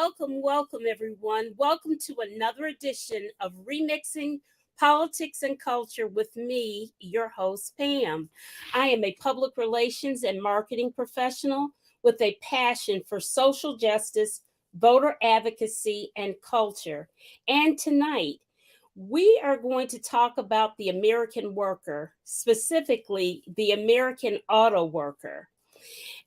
welcome, everyone. Welcome to another edition of Remixing Politics and Culture with me, your host, Pam. I am a public relations and marketing professional with a passion for social justice, voter advocacy, and culture. And tonight, we are going to talk about the American worker, specifically the American auto worker.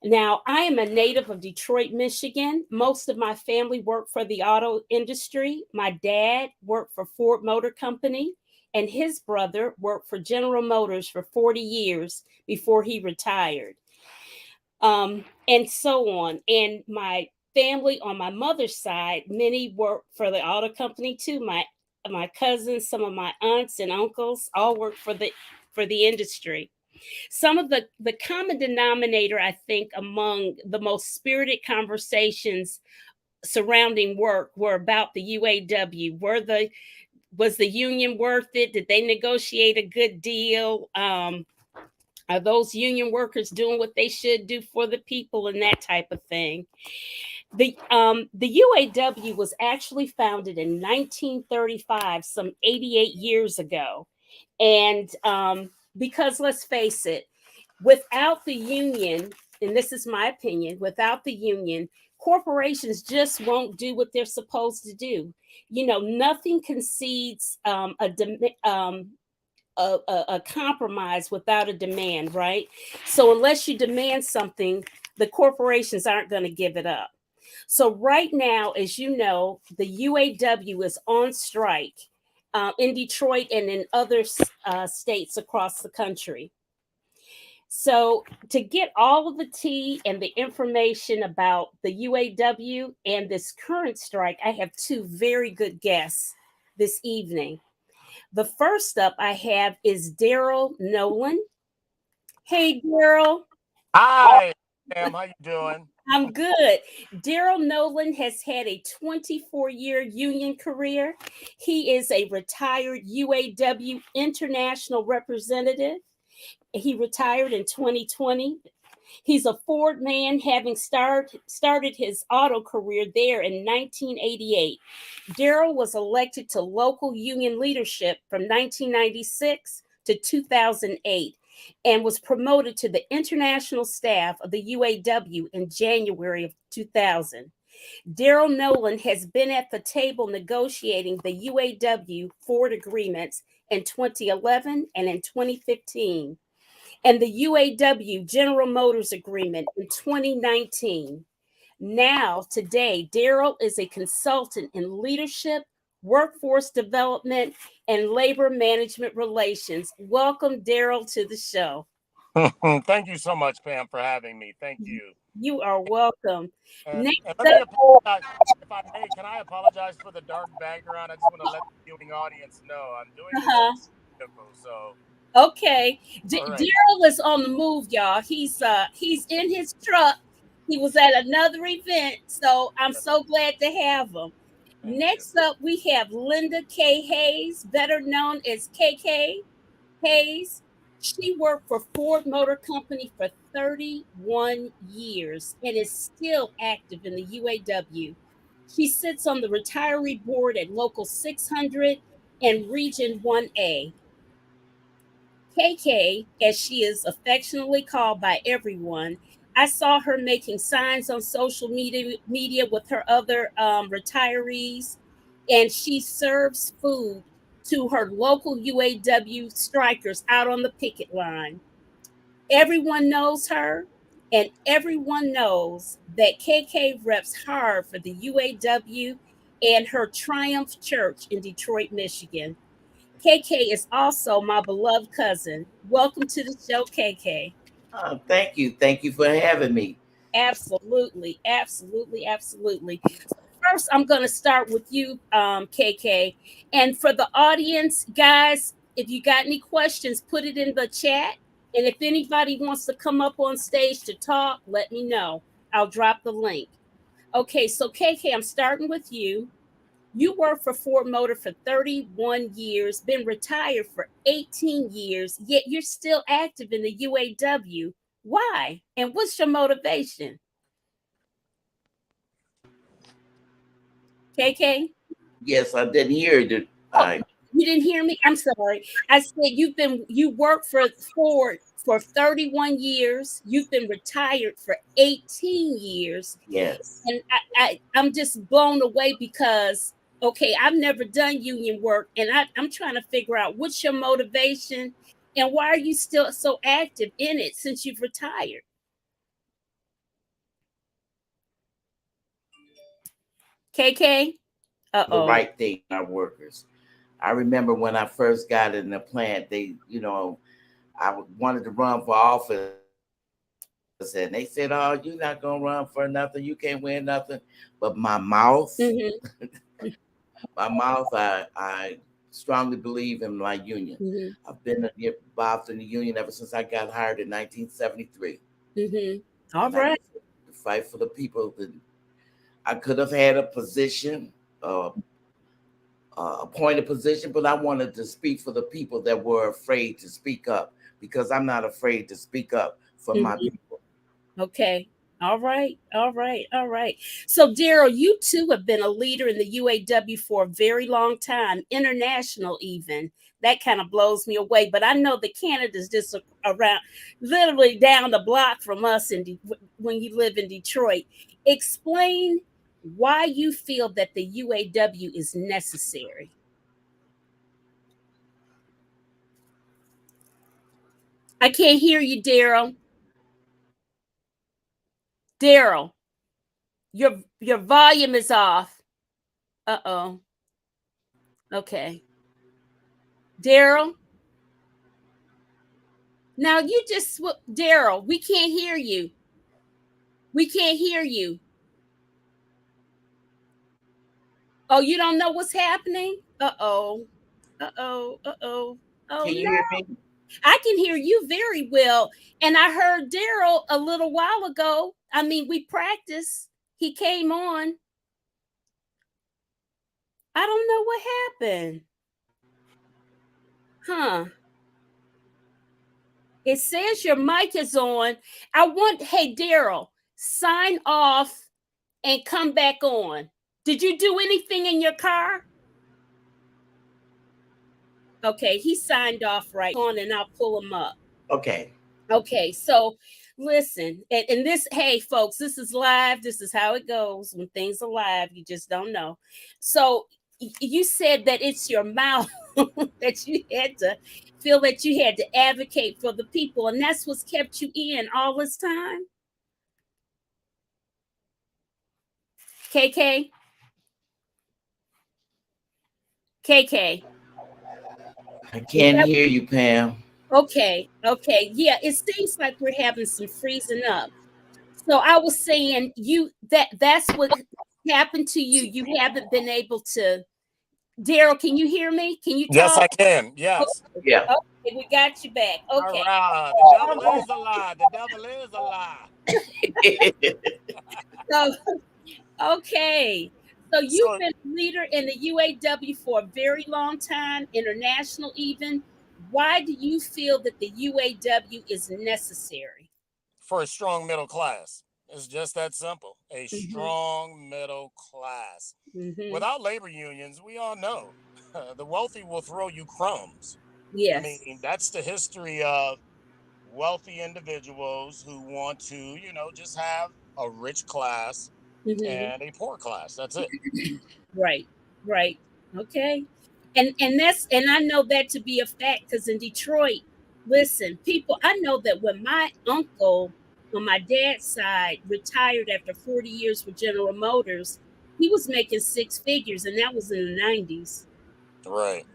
Now, I am a native of Detroit, Michigan. Most of my family worked for the auto industry. My dad worked for Ford Motor Company, and his brother worked for General Motors for 40 years before he retired, and so on. And my family on my mother's side, many worked for the auto company too. My cousins, some of my aunts and uncles, all worked for the industry. Some of the common denominator, I think, among the most spirited conversations surrounding work were about the UAW. Was the union worth it? Did they negotiate a good deal? Are those union workers doing what they should do for the people and that type of thing? The UAW was actually founded in 1935, some 88 years ago, and because let's face it, without the union, and this is my opinion, without the union, corporations just won't do what they're supposed to do. You know, nothing concedes a compromise without a demand, right? So unless you demand something, the corporations aren't going to give it up. So right now, as you know, the UAW is on strike in Detroit and in other states across the country. So, to get all of the tea and the information about the UAW and this current strike, I have two very good guests this evening. The first up I have is Daryl Nolan. Hey, Daryl. Hi, Sam. How you doing? I'm good. Daryl Nolan has had a 24-year union career. He is a retired UAW international representative. He retired in 2020. He's a Ford man, having started his auto career there in 1988. Daryl was elected to local union leadership from 1996 to 2008 and was promoted to the international staff of the UAW in January of 2000. Daryl Nolan has been at the table negotiating the UAW Ford agreements in 2011 and in 2015, and the UAW General Motors agreement in 2019. Now, today, Daryl is a consultant in leadership, workforce development, and labor management relations. Welcome, Daryl, to the show. Thank you so much, Pam, for having me. Thank you. You are welcome. And let me apologize, if I may. Can I apologize for the dark background? I just want to let the viewing audience know I'm doing this Uh-huh. vehicle. So Okay, all right. Daryl is on the move, y'all. He's in his truck. He was at another event, so I'm so glad to have him. Thank you. Next up, we have Linda K. Hayes, better known as KK Hayes. She worked for Ford Motor Company for 31 years and is still active in the UAW. She sits on the retiree board at Local 600 and Region 1A. KK, as she is affectionately called by everyone, I saw her making signs on social media with her other retirees, and she serves food to her local UAW strikers out on the picket line. Everyone knows her, and everyone knows that KK reps hard for the UAW and her Triumph Church in Detroit, Michigan. KK is also my beloved cousin. Welcome to the show, KK. Thank you. Thank you for having me. Absolutely, absolutely, absolutely. First, I'm going to start with you, KK. And for the audience, guys, if you got any questions, put it in the chat. And if anybody wants to come up on stage to talk, let me know. I'll drop the link. Okay, so KK, I'm starting with you. You worked for Ford Motor for 31 years, been retired for 18 years, yet you're still active in the UAW. Why? And what's your motivation? KK? Yes, I didn't hear it. Oh, you didn't hear me? I'm sorry. I said you worked for Ford for 31 years. You've been retired for 18 years. Yes. And I'm just blown away because okay, I've never done union work, and I'm trying to figure out what's your motivation and why are you still so active in it since you've retired? KK? The Uh-oh. right thing, our workers. I remember when I first got in the plant, I wanted to run for office, and they said, "Oh, you're not gonna run for nothing. You can't win nothing." But Mm-hmm. my mouth, I strongly believe in my union. Mm-hmm. I've been involved in the union ever since I got hired in 1973, Mm-hmm. All and I right. used to fight for the people. That I could have had a position, uh, appointed position, but I wanted to speak for the people that were afraid to speak up because I'm not afraid to speak up for my Mm-hmm. people. Okay. All right. All right. All right. So, Daryl, you too have been a leader in the UAW for a very long time, international even. That kind of blows me away. But I know that Canada's just around, literally down the block from us when you live in Detroit. Explain why you feel that the UAW is necessary. I can't hear you, Daryl. Daryl, your volume is off. Uh-oh. Okay. Daryl, now you just Daryl, we can't hear you. We can't hear you. Oh, you don't know what's happening? Uh-oh. Uh-oh. Uh-oh. Oh Can you no. hear me? I can hear you very well. And I heard Daryl a little while ago. I mean, we practiced. He came on. I don't know what happened. Huh. It says your mic is on. Hey, Daryl, sign off and come back on. Did you do anything in your car? Okay, he signed off right on, and I'll pull him up. Okay. Okay, so listen, and this, hey, folks, this is live. This is how it goes when things are live. You just don't know. So you said that it's your mouth that you had to feel that you had to advocate for the people, and that's what's kept you in all this time. KK, KK. I Is can't that hear you, Pam. okay? Okay, yeah. It seems like we're having some freezing up. So I was saying that's what happened to you. You haven't been able to. Daryl, can you hear me? Can you Yes, talk? I can. Yes. Okay, Yeah. okay, we got you back. All Okay. right. The devil is a lie. The devil is a lie. So okay. So you've So, been a leader in the UAW for a very long time, international even. Why do you feel that the UAW is necessary? for a strong middle class, it's just that simple. A Mm-hmm. strong middle class. Mm-hmm. Without labor unions, we all know the wealthy will throw you crumbs. I Yes. mean, that's the history of wealthy individuals who want to, just have a rich class Mm-hmm. and a poor class. That's it. Right, right. Okay. And I know that to be a fact because in Detroit, listen, people, I know that when my uncle on my dad's side retired after 40 years with General Motors, he was making six figures, and that was in the 90s. Right.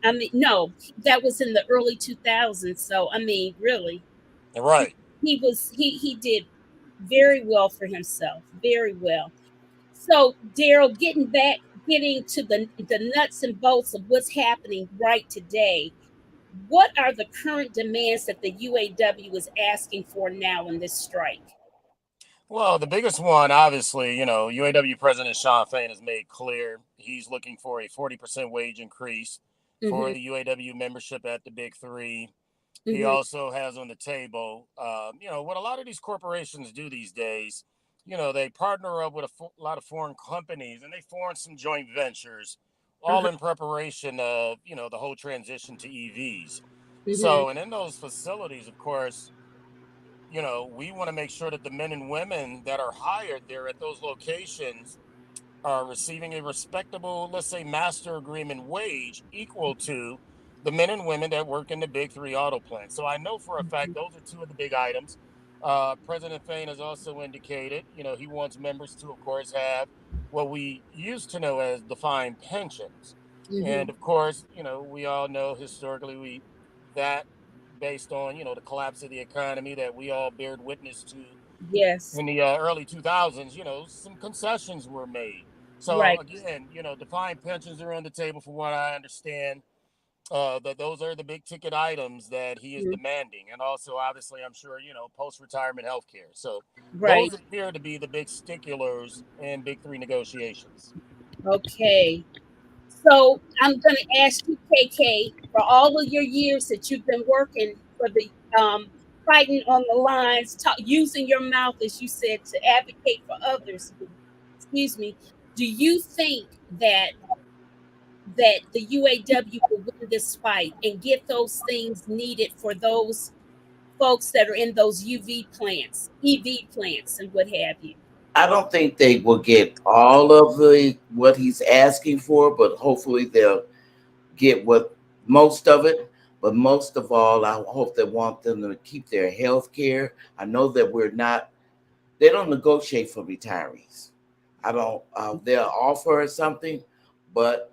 I mean, no, that was in the early 2000s. So, I mean, really, Right. he did very well for himself, very well. So, Daryl, getting to the nuts and bolts of what's happening right today, what are the current demands that the UAW is asking for now in this strike? Well, the biggest one, obviously, UAW President Sean Fain has made clear he's looking for a 40% wage increase for Mm-hmm. the UAW membership at the Big Three. He Mm-hmm. also has on the table, what a lot of these corporations do these days they partner up with a lot of foreign companies, and they form some joint ventures, all Uh-huh. in preparation of, the whole transition to EVs. Hmm. So, and in those facilities, of course, we want to make sure that the men and women that are hired there at those locations are receiving a respectable, let's say, master agreement wage equal to the men and women that work in the big three auto plants. So I know for a fact those are two of the big items. President Fain has also indicated, he wants members to, of course, have what we used to know as defined pensions. Hmm. And of course, we all know historically that based on, the collapse of the economy that we all bared witness to Yes. in the early 2000s, some concessions were made. So Right. again, defined pensions are on the table from what I understand. That those are the big ticket items that he is Mhm. demanding, and also obviously, I'm sure post retirement health care. So Right. those appear to be the big sticklers in big three negotiations. Okay. So I'm going to ask you, KK, for all of your years that you've been working for the fighting on the lines, using your mouth, as you said, to advocate for others. Excuse me. Do you think that the UAW will win this fight and get those things needed for those folks that are in those EV plants, and what have you? I don't think they will get all of the what he's asking for, but hopefully they'll get what most of it. But most of all, I hope they want them to keep their health care. I know that they don't negotiate for retirees. I don't, they'll offer something, but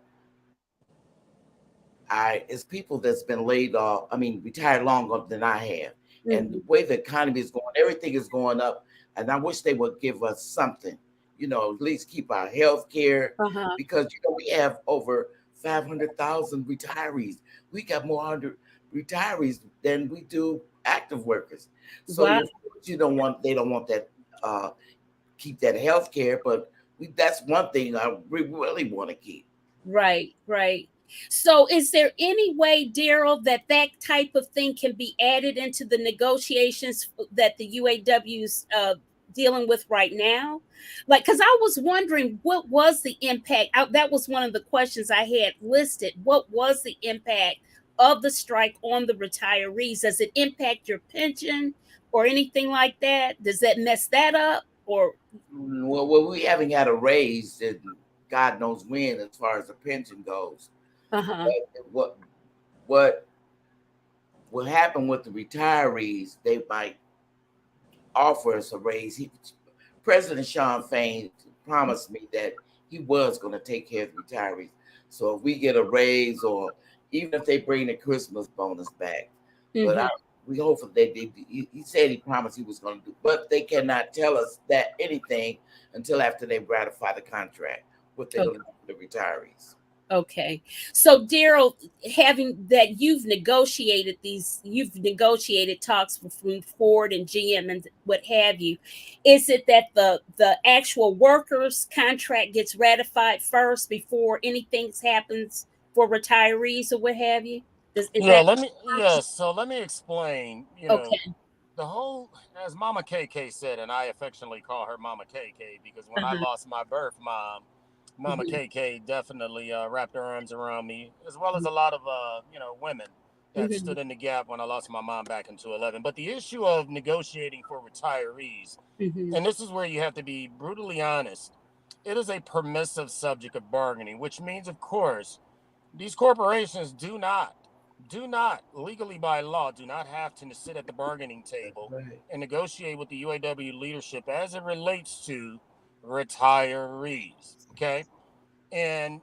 it's people that's been laid off, I mean, retired longer than I have. And the Hmm. way the economy is going, everything is going up. And I wish they would give us something, at least keep our health care, Uh-huh. because, we have over 500,000 retirees. We got more hundred retirees than we do active workers. So Wow. of course they don't want that, keep that health care, but that's one thing we really want to keep. Right, right. So, is there any way, Daryl, that that type of thing can be added into the negotiations that the UAW's dealing with right now? Like, because I was wondering what was the impact? That was one of the questions I had listed. What was the impact of the strike on the retirees? Does it impact your pension or anything like that? Does that mess that up? Or, Well, we haven't had a raise in God knows when, as far as the pension goes. uh huh. But what will happen with the retirees? They might offer us a raise. President Sean Fain promised me that he was going to take care of the retirees. So if we get a raise, or even if they bring the Christmas bonus back, but Hmm. we hope that he said he promised he was going to do, but they cannot tell us that anything until after they ratify the contract, what they're going to do for the retirees. Okay. So, Daryl, having that you've negotiated talks between Ford and GM and what have you, is it that the actual workers contract gets ratified first before anything happens for retirees or what have you? Is Yeah, that let me. Yes, so let me explain. okay? The whole, as Mama KK said, and I affectionately call her Mama KK because when I Uh-huh. lost my birth mom, Mama Hmm. KK definitely wrapped her arms around me, as well as a lot of women that Hmm. stood in the gap when I lost my mom back in 2011. But the issue of negotiating for retirees, Hmm. and this is where you have to be brutally honest, it is a permissive subject of bargaining, which means, of course, these corporations do not legally by law do not have to sit at the bargaining table Right. and negotiate with the UAW leadership as it relates to retirees. Okay, and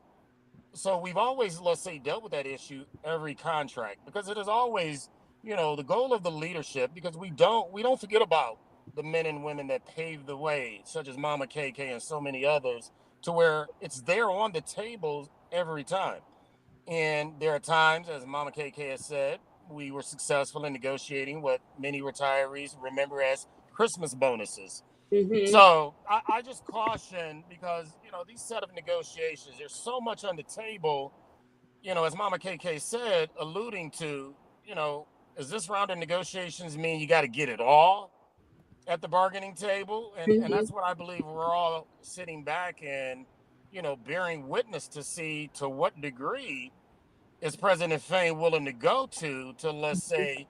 so we've always, let's say, dealt with that issue every contract because it is always, the goal of the leadership, because we don't forget about the men and women that paved the way, such as Mama KK and so many others, to where it's there on the table every time. And there are times, as Mama KK has said, we were successful in negotiating what many retirees remember as Christmas bonuses. Hmm. So I just caution because, these set of negotiations, there's so much on the table, as Mama KK said, alluding to, is this round of negotiations mean you got to get it all? at the bargaining table, and that's what I believe we're all sitting back and, bearing witness to see to what degree is President Fain willing to go to let's say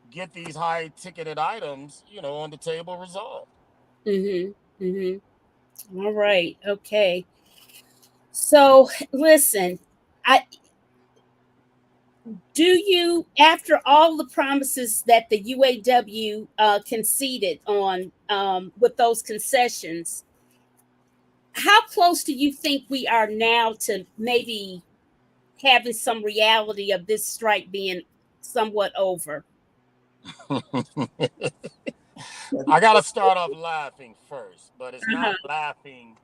get these high ticketed items, on the table resolved. All right. Okay. So listen, I do you, after all the promises that the UAW conceded on with those concessions, how close do you think we are now to maybe having some reality of this strike being somewhat over? I got to start off laughing first, but it's Uh-huh. not laughing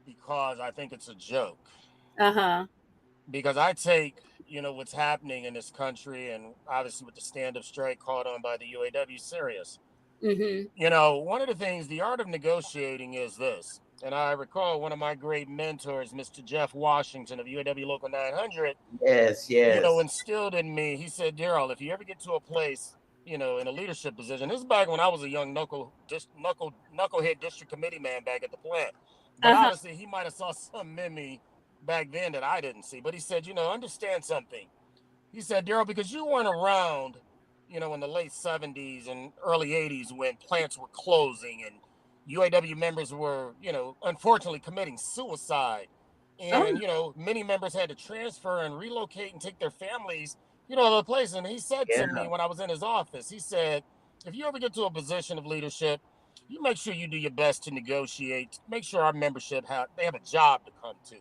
because I think it's a joke. Uh-huh. Because I take, what's happening in this country and obviously with the stand-up strike called on by the UAW serious. Mm-hmm. One of the things, the art of negotiating is this. And I recall one of my great mentors, Mr. Jeff Washington of UAW Local 900, Yes, instilled in me. He said, Daryl, if you ever get to a place, in a leadership position, this is back when I was a young knucklehead district committee man back at the plant. But Uh-huh. obviously, he might have saw something in me back then that I didn't see. But he said, understand something. He said, Daryl, because you weren't around, in the late 70s and early 80s when plants were closing and UAW members were, unfortunately committing suicide. Oh. And, many members had to transfer and relocate and take their families, to the place. And he said to me when I was in his office, he said, if you ever get to a position of leadership, you make sure you do your best to negotiate, make sure our membership they have a job to come to.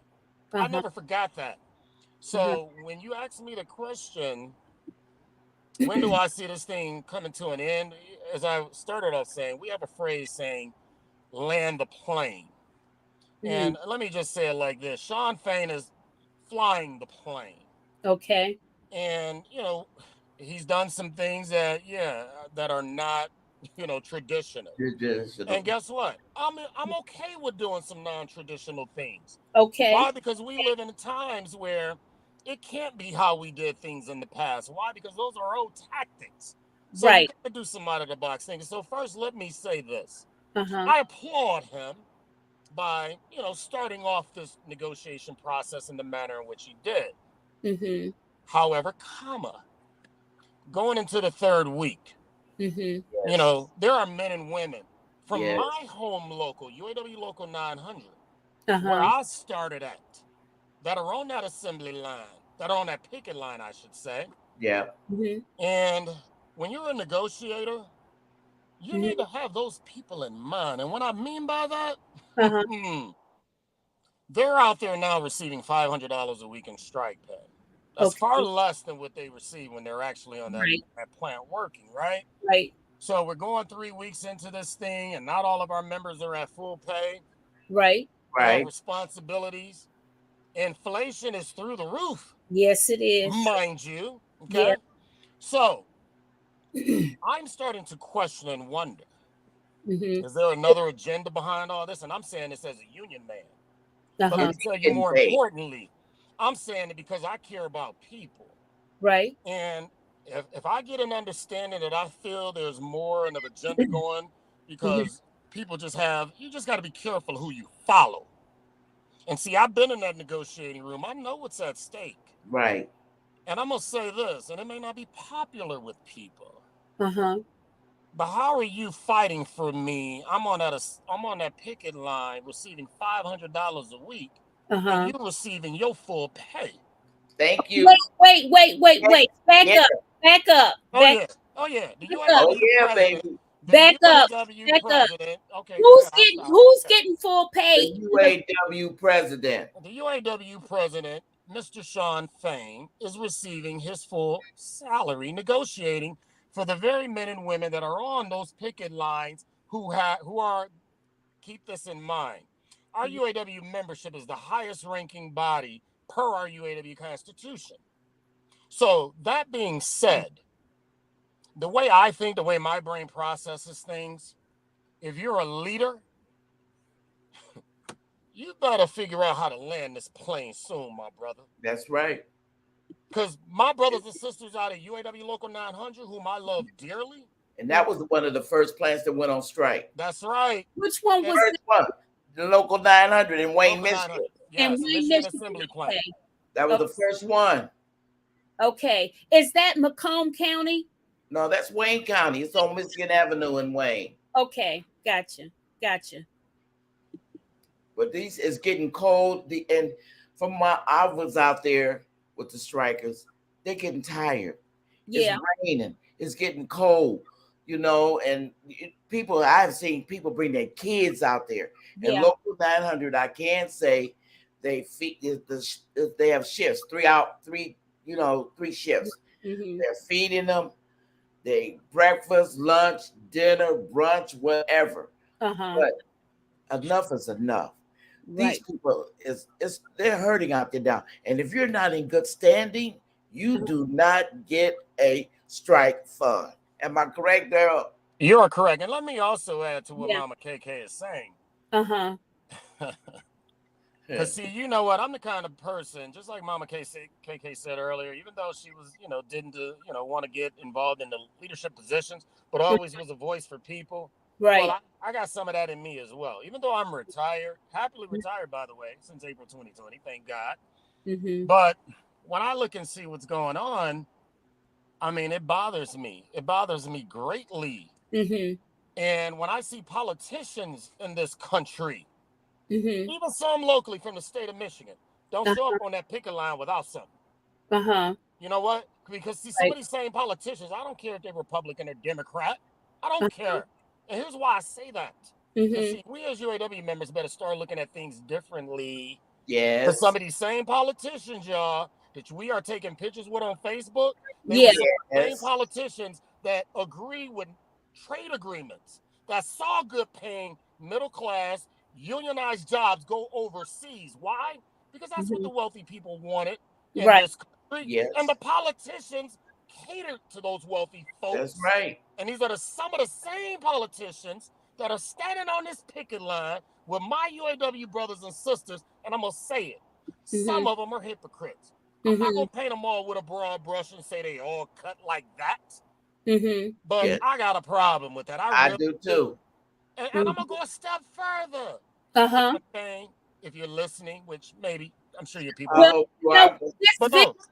I Uh-huh. never forgot that. Uh-huh. So when you ask me the question, when do I see this thing coming to an end? As I started off saying, we have a phrase saying, land the plane. Mm-hmm. And let me just say it like this. Sean Fain is flying the plane. Okay. And, he's done some things that are not, traditional. And guess what? I'm okay with doing some non-traditional things. Okay. Why? Because we live in times where it can't be how we did things in the past. Why? Because those are old tactics. So you Right. got to do some out of the box things. So first, let me say this: Uh-huh. I applaud him by starting off this negotiation process in the manner in which he did. Mm-hmm. However, going into the third week, Mm-hmm. there are men and women from yes, my home local, UAW Local 900, where Uh-huh. I started at, that are on that assembly line, that are on that picket line, I should say. yeah, Mm-hmm. And when you're a negotiator, you Mm-hmm. need to have those people in mind. And what I mean by that, Uh-huh. they're out there now receiving $500 a week in strike pay. That's far Okay. less than what they receive when they're actually on that, Right. that plant working, right? Right. So we're going 3 weeks into this thing, and not all of our members are at full pay. Right. They have right, responsibilities. Inflation is through the roof, Yes, it is. mind you. Yeah. Okay. So I'm starting to question and wonder, Mm-hmm. is there another agenda behind all this? And I'm saying this as a union man. But let Uh-huh. me tell you getting more paid. importantly, I'm saying it because I care about people. Right. And if I get an understanding that I feel there's more of an agenda going, Mm-hmm. because you just got to be careful who you follow. And see, I've been in that negotiating room. I know what's at stake. Right, And I'm going to say this, and it may not be popular with people. Uh-huh. But how are you fighting for me? I'm on that picket line receiving $500 a week, and Uh-huh. you're receiving your full pay. thank you. Wait. Back Yeah, up. Back up. Oh Back yeah, oh yeah. The up. oh UAW yeah, president, baby. the Back up. UAW Back up. president. Okay, go ahead. I'll stop. Who's Okay. getting full The pay? UAW president. The UAW president, Mr. Sean Fain, is receiving his full salary, negotiating for the very men and women that are on those picket lines who are. Keep this in mind. Our UAW membership is the highest ranking body per our UAW Constitution. So, that being said, the way I think, the way my brain processes things, if you're a leader, you better figure out how to land this plane soon, my brother. That's right. Because my brothers and sisters out of UAW Local 900, whom I love dearly, And that was one of the first plants that went on strike. That's right. Which one was First one, the local 900 in Wayne, Local Michigan. 900. Yes, in Wayne, Michigan Assembly Plant. Okay. That was the first one. Okay. Is that Macomb County? No, that's Wayne County. It's on Michigan Avenue in Wayne. Okay. Gotcha. But these is getting cold. And from I was out there with the strikers, they're getting tired. Yeah. It's raining. It's getting cold, and I've seen people bring their kids out there. And local 900, I can say they have shifts, 3 shifts. Mm-hmm. They're feeding them. They breakfast, lunch, dinner, brunch, whatever. But enough is enough. Right. These people they're hurting out there now. And if you're not in good standing, you do not get a strike fund. Am I correct, Daryl? You are correct. And let me also add to what Mama KK is saying. Because see, you know what? I'm the kind of person, just like Mama KK said earlier, even though she was, didn't want to get involved in the leadership positions, but always was a voice for people. Right. Well, I got some of that in me as well. Even though I'm retired, happily retired, by the way, since April 2020, thank God. Mm-hmm. But when I look and see what's going on, I mean, it bothers me. It bothers me greatly. Mm-hmm. And when I see politicians in this country, mm-hmm. even some locally from the state of Michigan, don't show up on that picket line without something. You know what? Because see, some of these same politicians, I don't care if they're Republican or Democrat. I don't care. And here's why I say that. See, we as UAW members better start looking at things differently. Yes. Because some of these same politicians, y'all, that we are taking pictures with on Facebook, same politicians that agree with trade agreements, that saw good paying, middle class, unionized jobs go overseas. Why? Because that's what the wealthy people wanted in this country. Yes. And the politicians catered to those wealthy folks. That's right. And these are some of the same politicians that are standing on this picket line with my UAW brothers and sisters, and I'm going to say it. Some of them are hypocrites. I'm not going to paint them all with a broad brush and say they all cut like that. But I got a problem with that. I really do too. And I'm going to go a step further. If you're listening, which maybe, I'm sure your people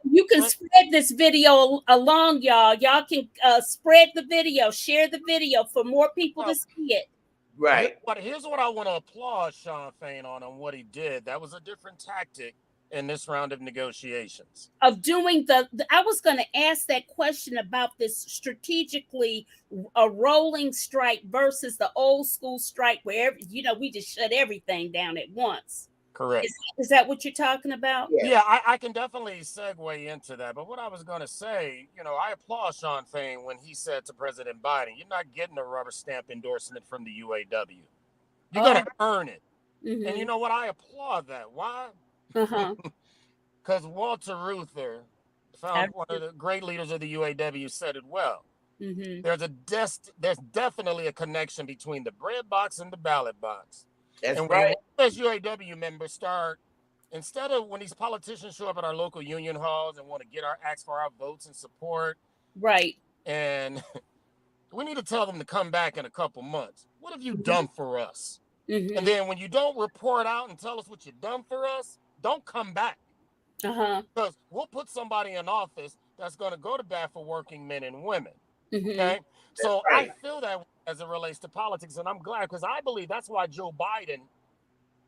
you can spread this video along, y'all. Y'all can spread the video, share the video for more people to see it. Right. But here's what I want to applaud Sean Fain on what he did. That was a different tactic in this round of negotiations. Of doing I was going to ask that question about this strategically a rolling strike versus the old school strike where, we just shut everything down at once. Correct. Is that what you're talking about? Yeah, I can definitely segue into that. But what I was going to say, I applaud Sean Fain when he said to President Biden, you're not getting a rubber stamp endorsement from the UAW. You're going to earn it. And you know what? I applaud that. Why? Because Walter Reuther, one of the great leaders of the UAW, said it well. There's definitely a connection between the bread box and the ballot box. That's and right. When as UAW members instead of when these politicians show up at our local union halls and want to ask for our votes and support, right? And we need to tell them to come back in a couple months. What have you done for us? And then when you don't report out and tell us what you've done for us, don't come back. Because we'll put somebody in office that's going to go to bat for working men and women. Okay, so I feel that as it relates to politics, and I'm glad because I believe that's why Joe Biden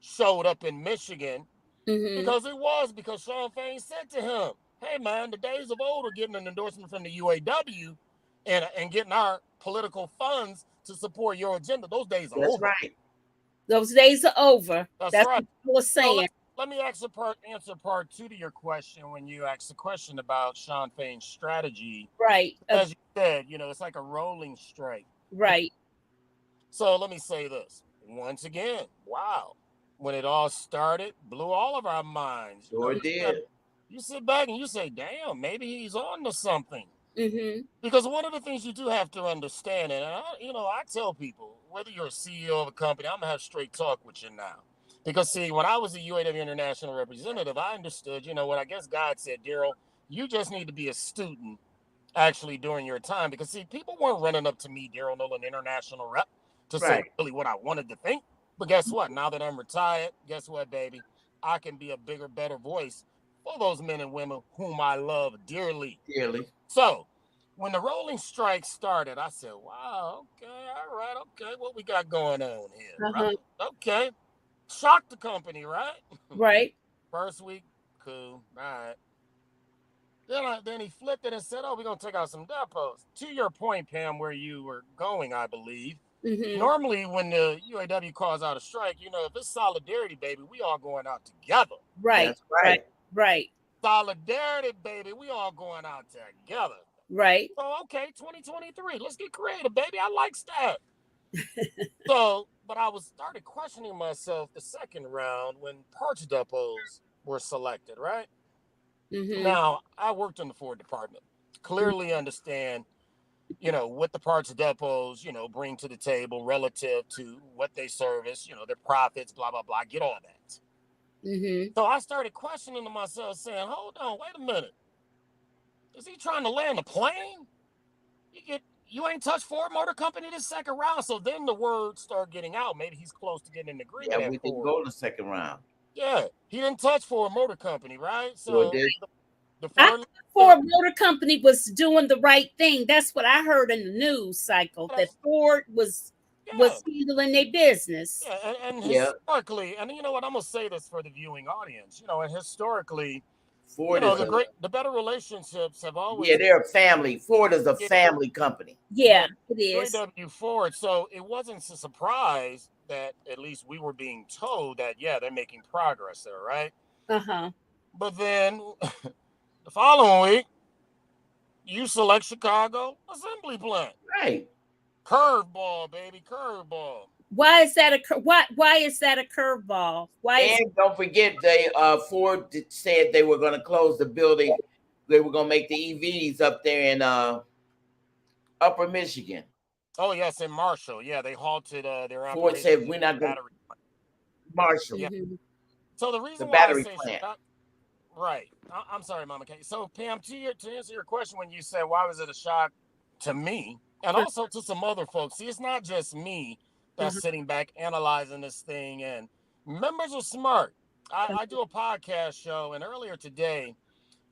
showed up in Michigan because Sean Fain said to him, "Hey man, the days of old are getting an endorsement from the UAW and getting our political funds to support your agenda. Those days are over." Right. Those days are over. That's right. What I was saying. Let me answer part two to your question when you asked the question about Sean Fain's strategy. Right. As you said, it's like a rolling strike. Right. So let me say this. Once again, wow. When it all started, blew all of our minds. Sure did. You sit back and you say, damn, maybe he's on to something. Because one of the things you do have to understand, and I tell people, whether you're a CEO of a company, I'm going to have straight talk with you now. Because, see, when I was a UAW international representative, I understood, I guess God said, Daryl, you just need to be a student actually during your time, because see, people weren't running up to me, Daryl Nolan, international rep, to say really what I wanted to think. But guess what? Now that I'm retired, guess what, baby? I can be a bigger, better voice for those men and women whom I love dearly. So when the rolling strike started, I said, wow, okay, all right, okay, what we got going on here, right? Okay. Shocked the company, right? Right. First week, cool, all right. Then he flipped it and said, "Oh, we're gonna take out some depots." To your point, Pam, where you were going, I believe. Normally, when the UAW calls out a strike, if it's solidarity, baby, we all going out together. Right. That's right. Right. Solidarity, baby, we all going out together. Right. So, okay, 2023, let's get creative, baby. I like that. So, but I started questioning myself the second round when parts depots were selected, right? Now, I worked in the Ford department. Clearly understand, what the parts depots, bring to the table relative to what they service, their profits, blah, blah, blah. I get all that. So I started questioning to myself, saying, hold on, wait a minute. Is he trying to land a plane? You ain't touched Ford Motor Company this second round. So then the word started getting out. Maybe he's close to getting an agreement. Yeah, we didn't go to the second round. Yeah, he didn't touch Ford Motor Company, right? So the Ford Motor Company was doing the right thing. That's what I heard in the news cycle, that Ford was handling their business. Yeah, and historically, and you know what, I'm gonna say this for the viewing audience, and historically, Ford the better relationships have always they're a family. Ford is a family company. Yeah, it is. UAW Ford, so it wasn't a surprise that at least we were being told that they're making progress there, right? But then the following week, you select Chicago assembly plant. Right. Curveball, baby, curveball. Why is that a curveball? And don't forget, Ford said they were going to close the building. They were going to make the EVs up there in Upper Michigan. Oh yes, in Marshall. Yeah, they halted their operation. Ford said we're not going to Marshall. Yeah. So the reason the why battery I say plant. Right. I'm sorry, Mama K. So Pam, to answer your question, when you said why was it a shock to me and also to some other folks, see, it's not just me that's sitting back analyzing this thing, and members are smart. I do a podcast show, and earlier today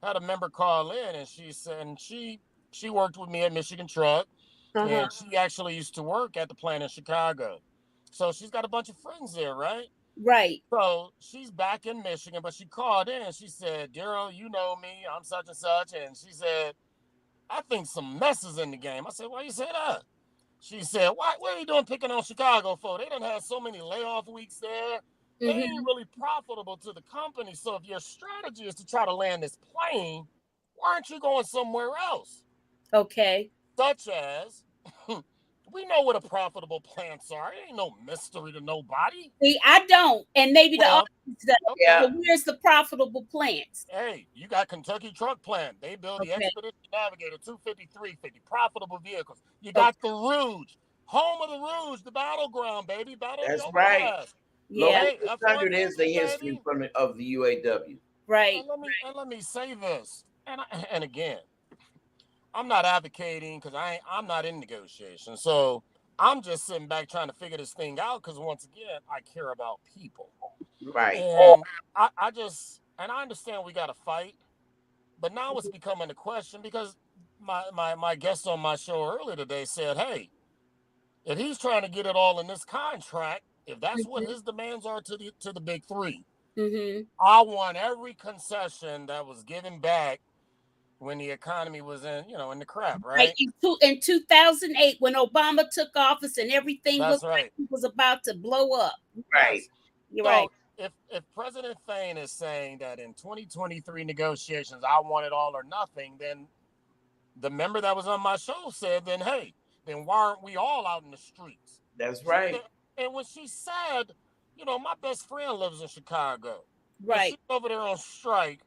had a member call in, and she said she worked with me at Michigan Truck, and she actually used to work at the plant in Chicago. So she's got a bunch of friends there, right? Right. So she's back in Michigan, but she called in and she said, Daryl, you know me, I'm such and such. And she said, I think some mess is in the game. I said, why you say that? She said, what are you doing picking on Chicago for? They done had so many layoff weeks there. They ain't really profitable to the company. So if your strategy is to try to land this plane, why aren't you going somewhere else? Okay. Such as, we know what a profitable plants are. It ain't no mystery to nobody. See, I don't. And maybe where's the profitable plants? Hey, you got Kentucky Truck Plant. They build the Expedition Navigator 250, 350, profitable vehicles. You got the Rouge, home of the Rouge, the battleground, baby. That's right. Yeah. Hey, 100 is the history of the UAW. Right. And let me say this. And again, I'm not advocating because I'm not in negotiations. So I'm just sitting back trying to figure this thing out because once again, I care about people. Right. And I understand we got to fight, but now it's becoming a question because my guest on my show earlier today said, hey, if he's trying to get it all in this contract, if that's what his demands are to the big three, I want every concession that was given back when the economy was in the crap, right? In 2008, when Obama took office and everything looked like it was about to blow up. Right. You're right. If President Thane is saying that in 2023 negotiations, I want it all or nothing, then the member that was on my show said, then why aren't we all out in the streets? That's right. And when she said, my best friend lives in Chicago. Right. She's over there on strike.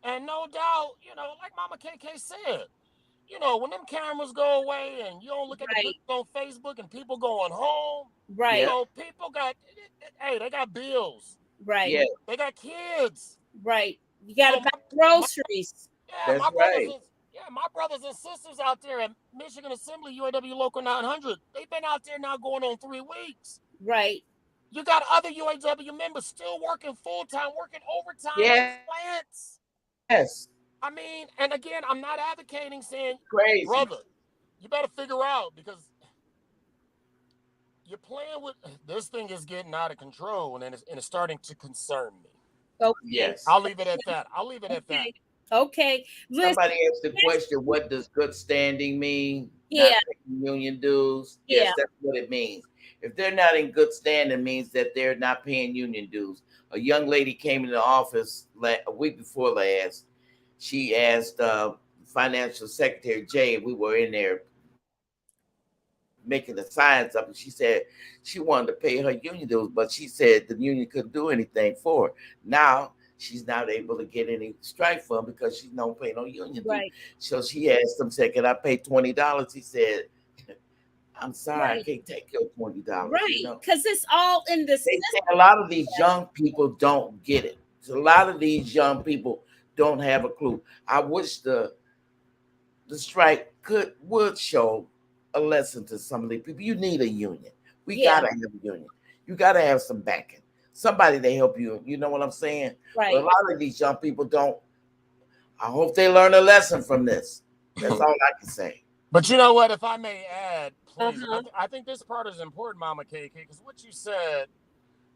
And no doubt, like Mama KK said, when them cameras go away and you don't look at the pictures on Facebook and people going home, right? People they got bills, right? Yeah. They got kids, right? You got to buy groceries. That's right. Yeah, my brothers and sisters out there at Michigan Assembly, UAW Local 900, they've been out there now going on 3 weeks. Right. You got other UAW members still working full time, working overtime in Yes. plants. I mean, and again, I'm not advocating saying, Crazy. brother, you better figure out because you're playing with this thing is getting out of control and it's starting to concern me. Okay. Yes. I'll leave it at that. I'll leave it at that. Okay. Listen, Somebody asked the question, what does good standing mean? yeah. Not paying union dues. Yeah. Yes, that's what it means. If they're not in good standing, it means that they're not paying union dues. A young lady came in the office a week before last. She asked Financial Secretary Jay, we were in there making the signs up, and she said she wanted to pay her union dues, but she said the union couldn't do anything for her. Now she's not able to get any strike for him because she don't pay no union Right. dues. So she asked him, said, "Can I pay $20?" He said, "I'm sorry, Right. I can't take your $20." Right. You know? Because it's all in the system. A lot of these young people don't get it. So a lot of these young people don't have a clue. I wish the strike would show a lesson to some of these people. You need a union. We gotta have a union. You gotta have some backing. Somebody to help you. You know what I'm saying? Right. But a lot of these young people don't. I hope they learn a lesson from this. That's all I can say. But you know what? If I may add, please, I think this part is important, Mama KK, because what you said,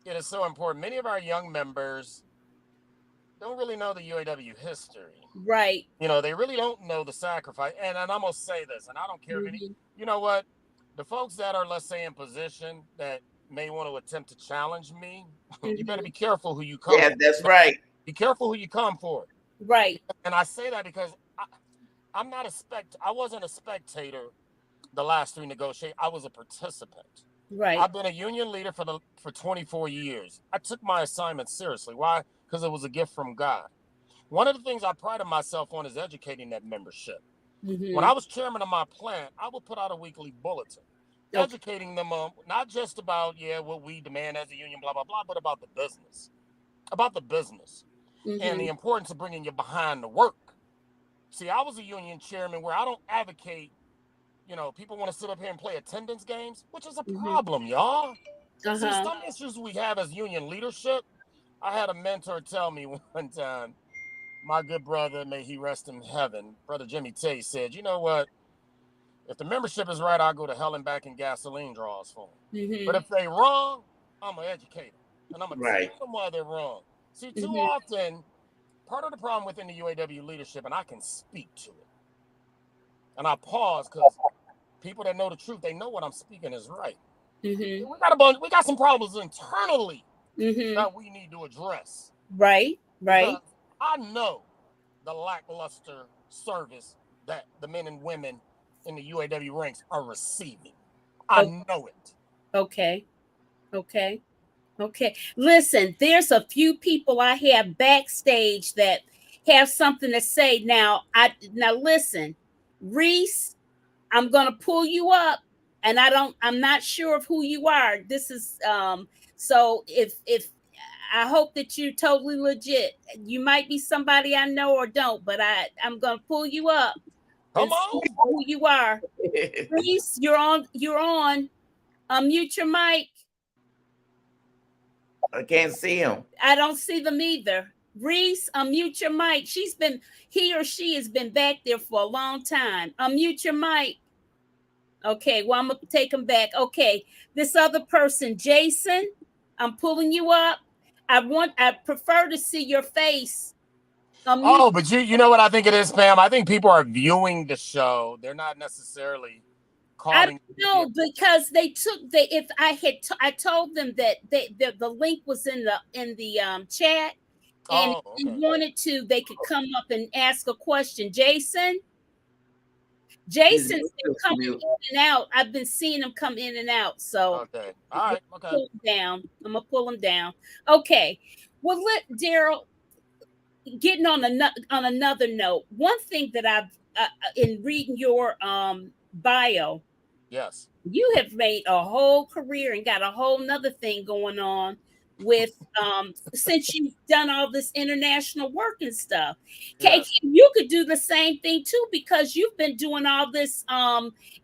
it is so important. Many of our young members don't really know the UAW history. Right. You know, they really don't know the sacrifice. And I'm going to say this, and I don't care if any, you know what? The folks that are, let's say, in position that may want to attempt to challenge me, you better be careful who you come for. Yeah, that's right. Be careful who you come for. Right. And I say that because I wasn't a spectator the last 3 negotiations. I was a participant. Right. I've been a union leader for 24 years. I took my assignment seriously. Why? Because it was a gift from God. One of the things I prided myself on is educating that membership. When I was chairman of my plant, I would put out a weekly bulletin, educating them on not just about, what we demand as a union, blah, blah, blah, but about the business. About the business and the importance of bringing you behind the work. See, I was a union chairman where I don't advocate, people want to sit up here and play attendance games, which is a problem, y'all. See, some issues we have as union leadership. I had a mentor tell me one time, my good brother, may he rest in heaven, Brother Jimmy Tay said, you know what? If the membership is right, I'll go to hell and back in gasoline draws for them. But if they wrong, I'm going to educate them. And I'm going to tell them why they're wrong. See, too often, part of the problem within the UAW leadership, and I can speak to it, and I pause because people that know the truth, they know what I'm speaking is right. We got some problems internally that we need to address. Right. Because I know the lackluster service that the men and women in the UAW ranks are receiving. I know it. Okay. Listen, there's a few people I have backstage that have something to say. Now listen, Reese, I'm gonna pull you up, and I'm not sure of who you are. This is so if I hope that you're totally legit. You might be somebody I know or don't, but I'm gonna pull you up. Come on. Who you are. Reese, you're on. Unmute your mic. I can't see him. I don't see them either. Reese, unmute your mic. He or she has been back there for a long time. Unmute your mic. Okay, well, I'm going to take them back. Okay, this other person, Jason, I'm pulling you up. I prefer to see your face. But you know what I think it is, Pam? I think people are viewing the show. They're not necessarily calling. I don't know, because I told them that the link was in the chat, and if they wanted to, they could come up and ask a question. Jason's been coming in and out. I've been seeing him come in and out. So okay, all right, okay. Pull him down. I'm gonna pull him down. Okay. Well, let Daryl. Getting on another note, one thing that I've in reading your bio, yes, you have made a whole career and got a whole nother thing going on with since you've done all this international work and stuff. KK, Yes. you could do the same thing too, because you've been doing all this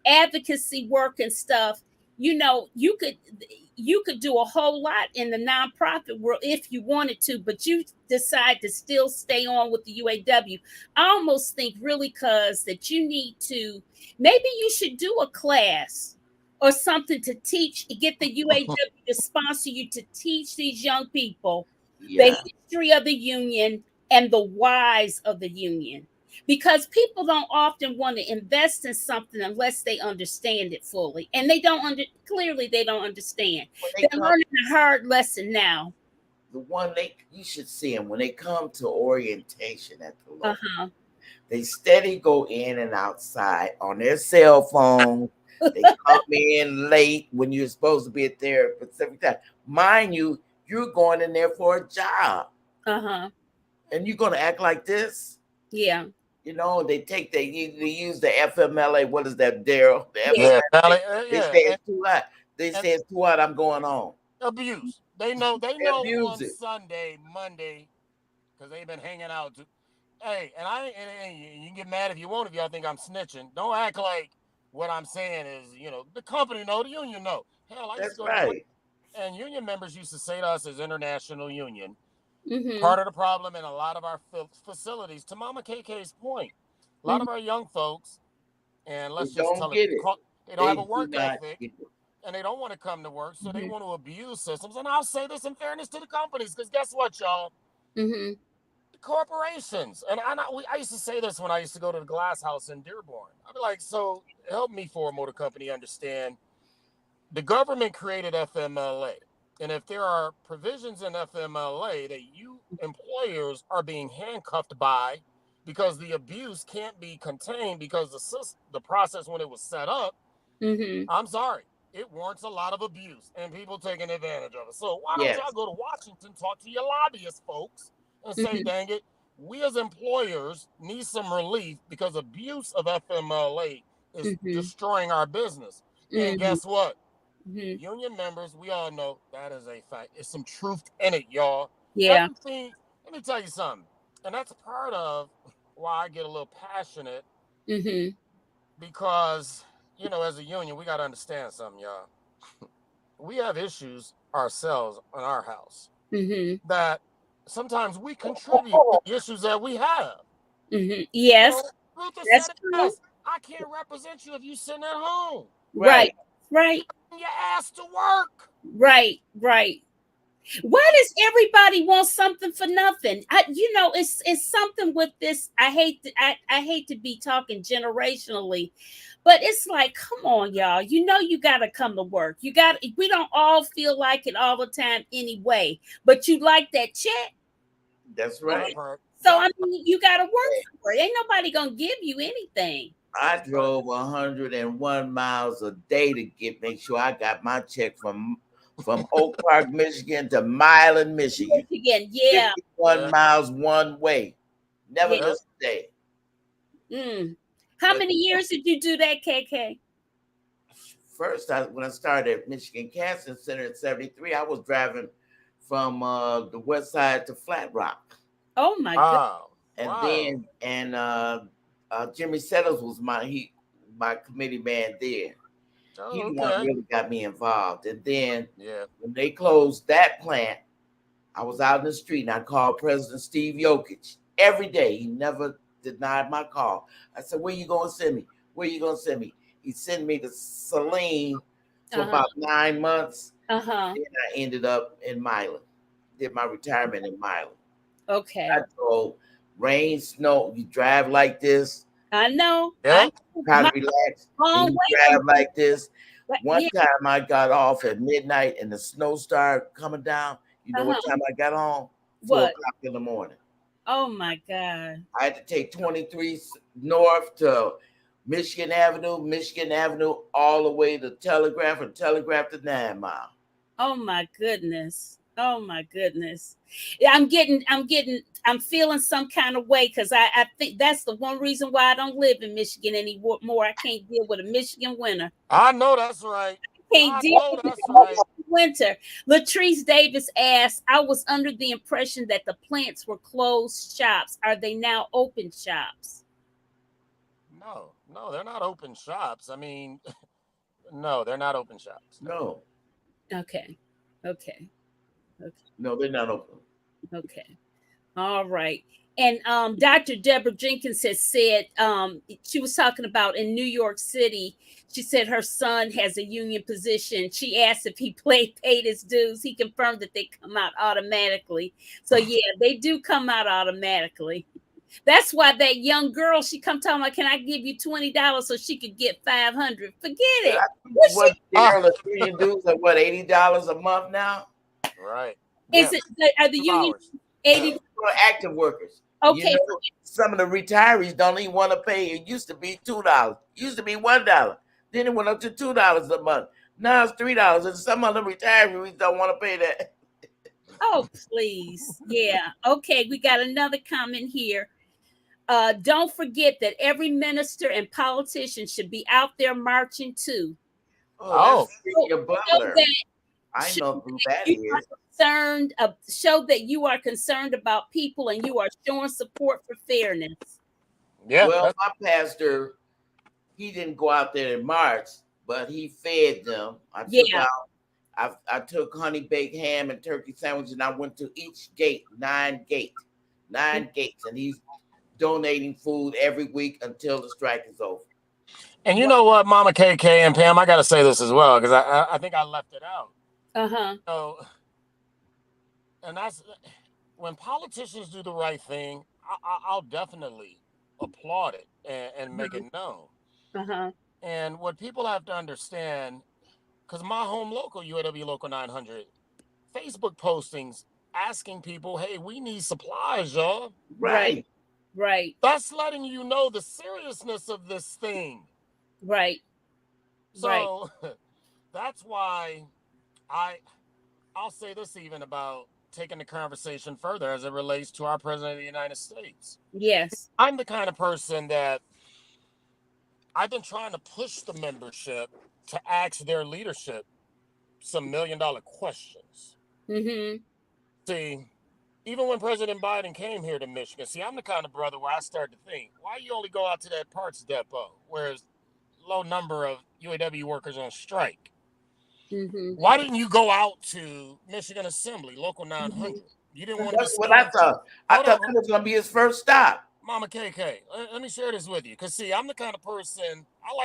advocacy work and stuff. You know, you could do a whole lot in the nonprofit world if you wanted to, but you decide to still stay on with the UAW. I almost think really, cuz that you need to, maybe you should do a class or something to teach, get the UAW to sponsor you to teach these young people the Yeah. history of the union and the whys of the union. Because people don't often want to invest in something unless they understand it fully. And they don't clearly they don't understand. When they They're come, learning a hard lesson now. the one you should see them when they come to orientation at the local. Uh-huh. They steady go in and outside on their cell phone. They come in late when you're supposed to be at their specific time. Mind you, you're going in there for a job. Uh-huh. And you're going to act like this? Yeah. You know, they use the FMLA. What is that, Daryl? Yeah. They say it's too hot. They say it's too hot. I'm going home. Abuse. They know abuse on it. Sunday, Monday, because they've been hanging out. Hey, and you can get mad if you want, if y'all think I'm snitching. Don't act like what I'm saying is, the company know, the union know. Hell, I used That's to go right. and union members used to say to us as International Union, Mm-hmm. part of the problem in a lot of our facilities, to Mama KK's point, a lot of our young folks, and let's They just don't tell get it, it. they don't have a do work not ethic, get it. and they don't want to come to work, so they want to abuse systems. And I'll say this in fairness to the companies, because guess what, y'all? Mm-hmm. The corporations, and I used to say this when I used to go to the glass house in Dearborn. I'd be like, so help me, Ford Motor Company, understand. The government created FMLA. And if there are provisions in FMLA that you employers are being handcuffed by because the abuse can't be contained because the process when it was set up, I'm sorry, it warrants a lot of abuse and people taking advantage of it. So why don't y'all go to Washington, talk to your lobbyists, folks, and say, dang it, we as employers need some relief because abuse of FMLA is destroying our business. And guess what? Union members, we all know that is a fact. It's some truth in it, y'all. Yeah. Everything, let me tell you something. And that's part of why I get a little passionate. Because, as a union, we got to understand something, y'all. We have issues ourselves in our house that sometimes we contribute to the issues that we have. Yes. Luther That's said it true. best. I can't represent you if you're sitting at home. Right. Your ass to work. Right. Why does everybody want something for nothing? It's something with this. I hate to be talking generationally, but it's like, come on, y'all. You gotta come to work. We don't all feel like it all the time anyway, but you like that check. That's right. So I mean, you gotta work for it. Ain't nobody gonna give you anything. I drove 101 miles a day to make sure I got my check from Oak Park, Michigan to Milan, Michigan. Yeah. 51 miles one way. Never missed a day. How many years did you do that, KK? First, when I started at Michigan Casting Center in 73, I was driving from the west side to Flat Rock. Oh my God. And then Jimmy Settles was my committee man there. He the one really got me involved. And then when they closed that plant, I was out in the street and I called President Steve Yokich every day. He never denied my call. I said, where you going to send me? Where you going to send me? He sent me to Saline for about 9 months. Then I ended up in Milan. Did my retirement in Milan. Okay. I drove rain, snow. You drive like this. I know. Yeah. Try to relax. You drive like this. One time I got off at midnight and the snow started coming down. You know what time I got home? 4 o'clock in the morning. Oh my God. I had to take 23 north to Michigan Avenue, all the way to Telegraph, and Telegraph to 9 Mile. Oh my goodness. I'm feeling some kind of way because I think that's the one reason why I don't live in Michigan anymore. I can't deal with a Michigan winter. I know that's right. I can't deal with winter. Latrice Davis asked, I was under the impression that the plants were closed shops. Are they now open shops? No, they're not open shops. I mean, no, they're not open shops. No. Okay. No, they're not open. Okay. All right. And Dr. Deborah Jenkins has said, she was talking about in New York City, she said her son has a union position. She asked if he paid his dues. He confirmed that they come out automatically. So yeah, they do come out automatically. That's why that young girl, she come talking about, can I give you $20 so she could get 500? Forget it. What the union dues are what, $80 a month now? Right. Is it are the union 80 for active workers? Okay. You know, some of the retirees don't even want to pay. It used to be $2. It used to be $1. Then it went up to $2 a month. Now it's $3. And some of the retirees don't want to pay that. Oh, please. Yeah. Okay. We got another comment here. Don't forget that every minister and politician should be out there marching too. Oh, that's your butler. I know who that is. Concerned, show that you are concerned about people and you are showing support for fairness. Yeah. Well, my pastor, he didn't go out there in March, but he fed them. I took honey baked ham and turkey sandwich, and I went to each gate, 9 gates, and he's donating food every week until the strike is over. And you know what, Mama KK and Pam, I got to say this as well, because I think I left it out. So, and that's when politicians do the right thing, I'll definitely applaud it and make it known. And what people have to understand, because my home local, UAW Local 900, Facebook postings asking people, hey, we need supplies, y'all. Right. That's letting you know the seriousness of this thing. Right. So that's why I'll say this even about taking the conversation further as it relates to our president of the United States. Yes. I'm the kind of person that I've been trying to push the membership to ask their leadership some $1 million questions. See, even when President Biden came here to Michigan, I'm the kind of brother where I start to think, why you only go out to that parts depot where there's low number of UAW workers on strike? Why didn't you go out to Michigan Assembly, Local 900? You didn't want to. That's what I thought. I thought that was going to be his first stop. Mama KK, let me share this with you, because I'm the kind of person I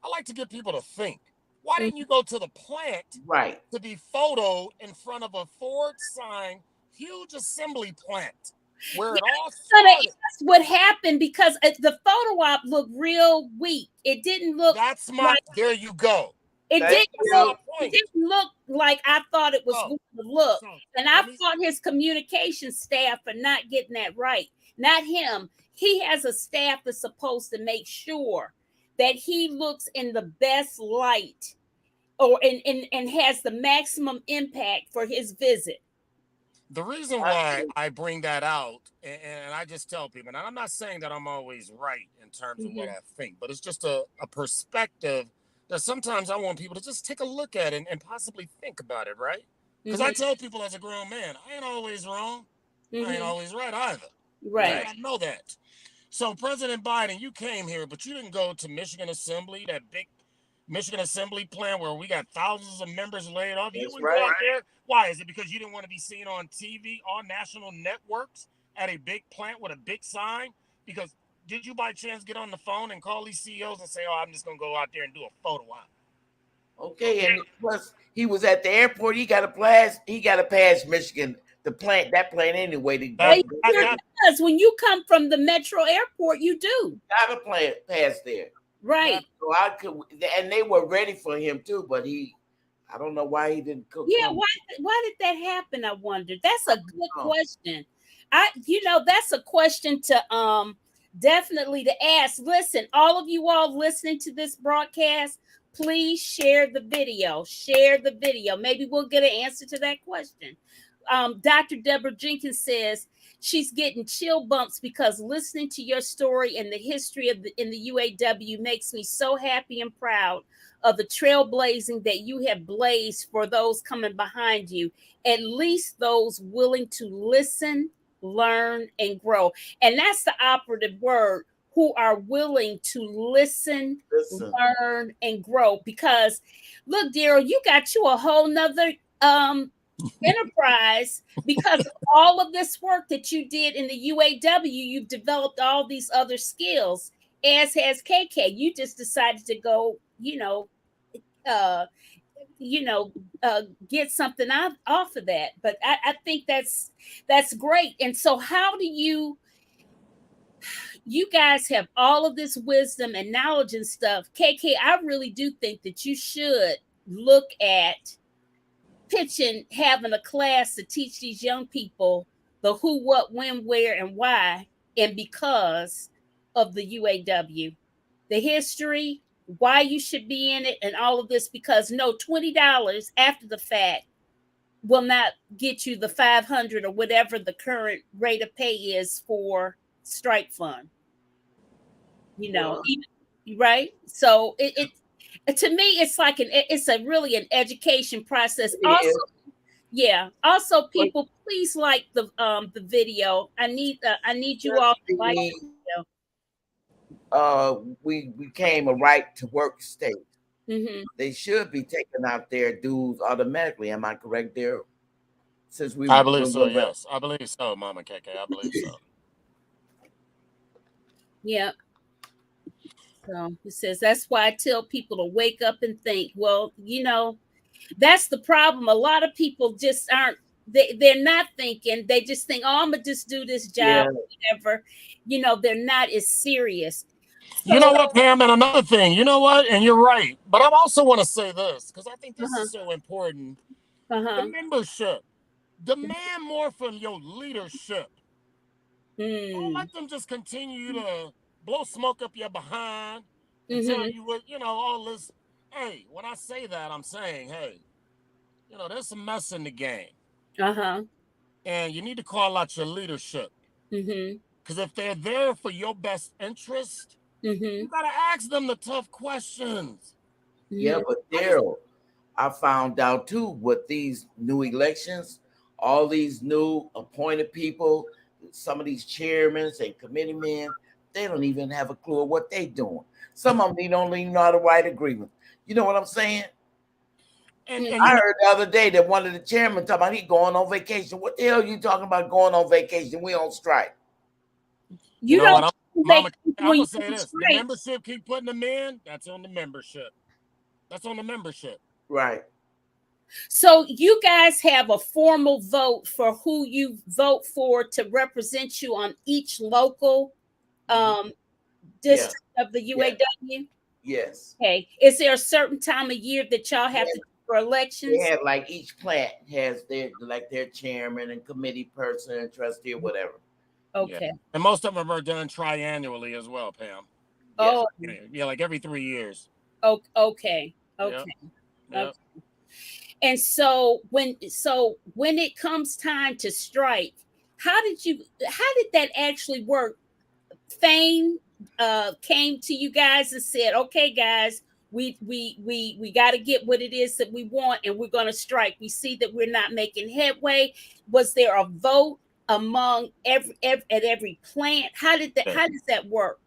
like to get people to think. Why didn't you go to the plant to be photoed in front of a Ford sign, huge assembly plant where it all started? That's what happened, because the photo op looked real weak. It didn't look. There you go. It didn't look like I thought it was going to look. And I fought his communication staff for not getting that right. Not him. He has a staff that's supposed to make sure that he looks in the best light and has the maximum impact for his visit. The reason why I bring that out, and I just tell people, and I'm not saying that I'm always right in terms of what I think, but it's just a perspective that sometimes I want people to just take a look at it and possibly think about it, right? Because I tell people as a grown man, I ain't always wrong. I ain't always right either. Right. I know that. So President Biden, you came here, but you didn't go to Michigan Assembly, that big Michigan Assembly plant where we got thousands of members laid off. You wouldn't go out there. Why? Is it because you didn't want to be seen on TV, on national networks, at a big plant with a big sign? Because did you by chance get on the phone and call these CEOs and say, oh, I'm just going to go out there and do a photo op? Okay, and plus he was at the airport. He got to pass Michigan, that plant anyway. Because when you come from the metro airport, you do. Got to pass there. Right. So and they were ready for him too, but I don't know why he didn't cook. Yeah, why did that happen? I wonder. That's a good question. That's a question to definitely to ask. Listen, all of you all listening to this broadcast, please share the video. Share the video. Maybe we'll get an answer to that question. Dr. Deborah Jenkins says, she's getting chill bumps because listening to your story and the history of in the UAW makes me so happy and proud of the trailblazing that you have blazed for those coming behind you, at least those willing to listen, learn, and grow. And that's the operative word, who are willing to listen, learn, and grow. Because look, Daryl, you got you a whole nother enterprise because of all of this work that you did in the UAW. You've developed all these other skills, as has KK. You just decided to go, uh, get something off of that. But I think that's great. And so, how do you guys have all of this wisdom and knowledge and stuff? KK, I really do think that you should look at pitching having a class to teach these young people the who, what, when, where, and why, and because of the UAW, the history, why you should be in it, and all of this. Because no, $20 after the fact will not get you the 500 or whatever the current rate of pay is for strike fund. Right? So it to me, it's like it's a really an education process. Also, people, please like the video. I need you all to like the video. We became a right to work state. Mm-hmm. They should be taking out their dues automatically. Am I correct there? I believe so. Yes, I believe so, Mama KK. I believe so. Yeah. So he says that's why I tell people to wake up and think. Well, that's the problem. A lot of people just aren't. They're not thinking. They just think, oh, I'm gonna just do this job, whatever. They're not as serious. So, you know what, Pam? And another thing, you know what? And you're right. But I also want to say this because I think this is so important. The membership. Demand more from your leadership. Don't let them just continue to blow smoke up your behind and tell you what, all this. Hey, when I say that, I'm saying, hey, there's some mess in the game. And you need to call out your leadership. Because if they're there for your best interest, you got to ask them the tough questions. Yeah, but Daryl, I found out too with these new elections, all these new appointed people, some of these chairmen and committeemen, they don't even have a clue of what they're doing. Some of them, they don't even know how to write agreements. You know what I'm saying? And I heard the other day that one of the chairmen talking about he going on vacation. What the hell are you talking about going on vacation? We on strike. You know what? Mama, I'm going to say this. The membership keep putting them in. That's on the membership. That's on the membership. Right. So you guys have a formal vote for who you vote for to represent you on each local district of the UAW? Yes. Okay. Is there a certain time of year that y'all have to do for elections? They have like each plant has their chairman and committee person and trustee or whatever. Okay. Yeah. And most of them are done triannually as well, Pam. Oh. Yeah, like every 3 years. Okay. Yep. Okay. And so when it comes time to strike, how did that actually work? Fane came to you guys and said, "Okay, guys, we got to get what it is that we want, and we're going to strike. We see that we're not making headway." Was there a vote among every plant? How does that work?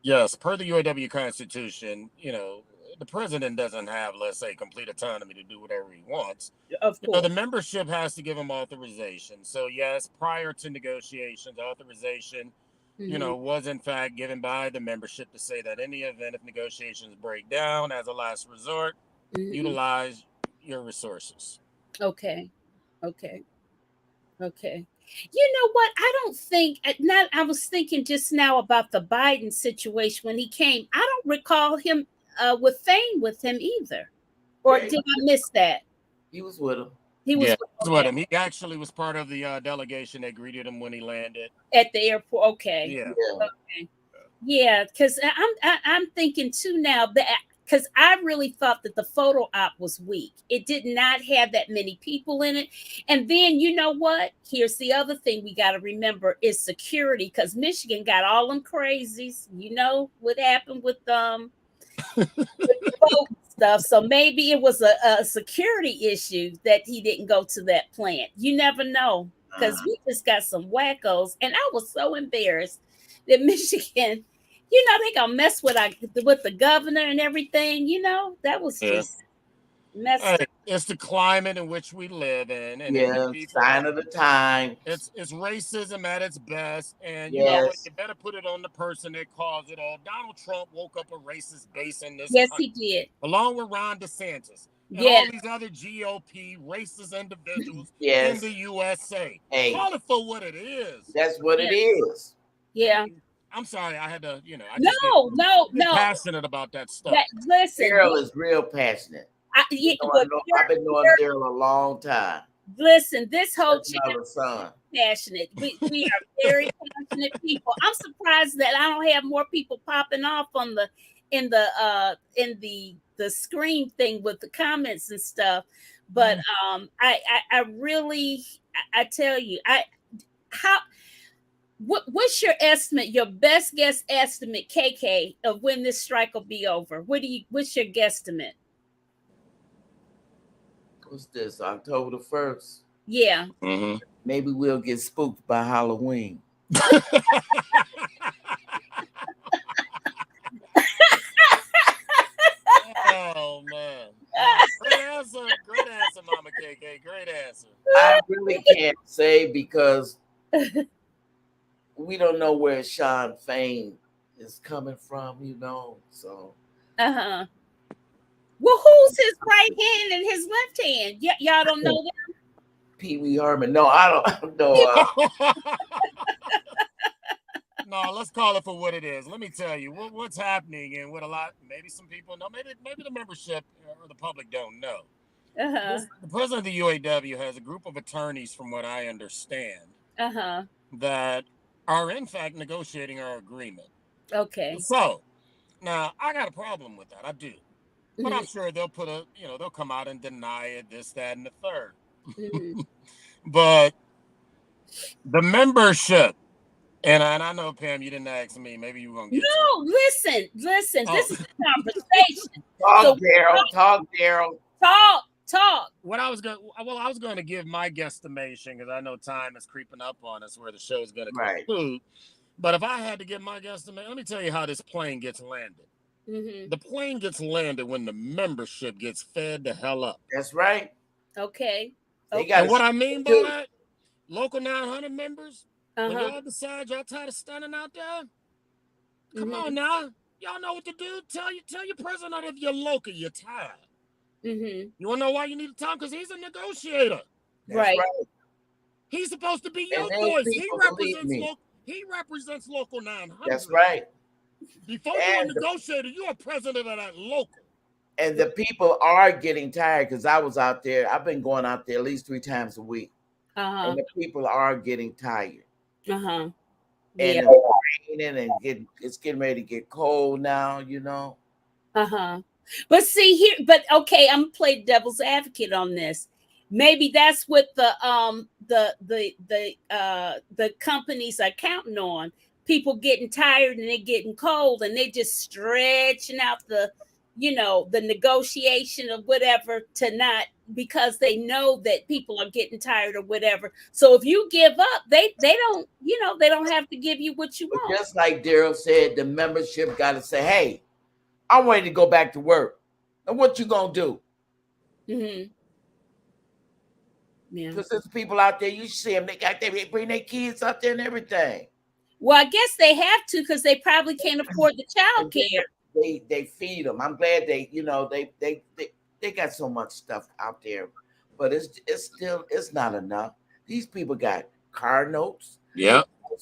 Yes, per the UAW Constitution, the president doesn't have, let's say, complete autonomy to do whatever he wants. Of course. The membership has to give him authorization. So, yes, prior to negotiations, authorization, was in fact given by the membership to say that any event if negotiations break down as a last resort, utilize your resources. Okay. You know what? I was thinking just now about the Biden situation when he came. I don't recall him with Fane with him either. Or did I miss that? He was with him. He was with him. He actually was part of the delegation that greeted him when he landed at the airport. Okay. Yeah. Okay. Yeah, because I'm thinking too now that because I really thought that the photo op was weak. It did not have that many people in it. And then you know what? Here's the other thing we got to remember is security, because Michigan got all them crazies. You know what happened with vote stuff. So maybe it was a security issue that he didn't go to that plant. You never know, because we just got some wackos, and I was so embarrassed that Michigan, they gonna mess with the governor and everything. That was just messed up. It's the climate in which we live in, and sign of the time. It's racism at its best, and you better put it on the person that caused it all. Donald Trump woke up a racist base in this country. He did, along with Ron DeSantis and all these other GOP racist individuals in the USA. Call it for what it is. That's what it is. Yeah. I'm sorry, I had to, No. Passionate about that stuff. Listen, Daryl is real passionate. I've been knowing Daryl a long time. Listen, this whole channel is passionate. We are very passionate people. I'm surprised that I don't have more people popping off on in the screen thing with the comments and stuff. But I really tell you, what's your estimate, your best guess estimate, KK, of when this strike will be over? What's your guesstimate? What's this? October the 1st? Yeah. Mm-hmm. Maybe we'll get spooked by Halloween. Oh man. Great answer, Mama KK. Great answer. I really can't say because we don't know where Sean Fain is coming from, so. Well, who's his right hand and his left hand? Y'all don't know that? Pee Wee Herman. No, I don't know. No, let's call it for what it is. Let me tell you what's happening, and what maybe some people know, maybe the membership or the public don't know. The president of the UAW has a group of attorneys, from what I understand, that are in fact negotiating our agreement. Okay. So now I got a problem with that. I do. But I'm sure they'll they'll come out and deny it, this, that, and the third. But the membership, and I know, Pam, you didn't ask me. Maybe you were going to get listen. This is a conversation. Talk, Daryl. Talk. I was going to give my guesstimation, because I know time is creeping up on us where the show is going to conclude. But if I had to give my guesstimate, let me tell you how this plane gets landed. The plane gets landed when the membership gets fed the hell up. That's right. Okay. And what I mean by that, local 900 members, when y'all decide y'all tired of standing out there, come on now. Y'all know what to do. Tell your president if you're local, you're tired. You want to know why you need to tell him? Because he's a negotiator. Right. He's supposed to be your voice. He represents local 900. That's right. Before you're a negotiator, you're a president of that local. And the people are getting tired, because I was out there. I've been going out there at least 3 times a week. And the people are getting tired. And it's raining, and it's getting ready to get cold now, But see here, okay, I'm gonna play devil's advocate on this. Maybe that's what the companies are counting on. People getting tired and they're getting cold, and they just stretching out the negotiation or whatever to not, because they know that people are getting tired or whatever. So if you give up, they don't, they don't have to give you what you want. Just like Daryl said, the membership got to say, hey, I'm ready to go back to work. And what you going to do? Yeah. Because there's people out there, you see them, they bring their kids out there and everything. Well, I guess they have to, because they probably can't afford the child care. They feed them. I'm glad they got so much stuff out there, but it's not enough. These people got car notes,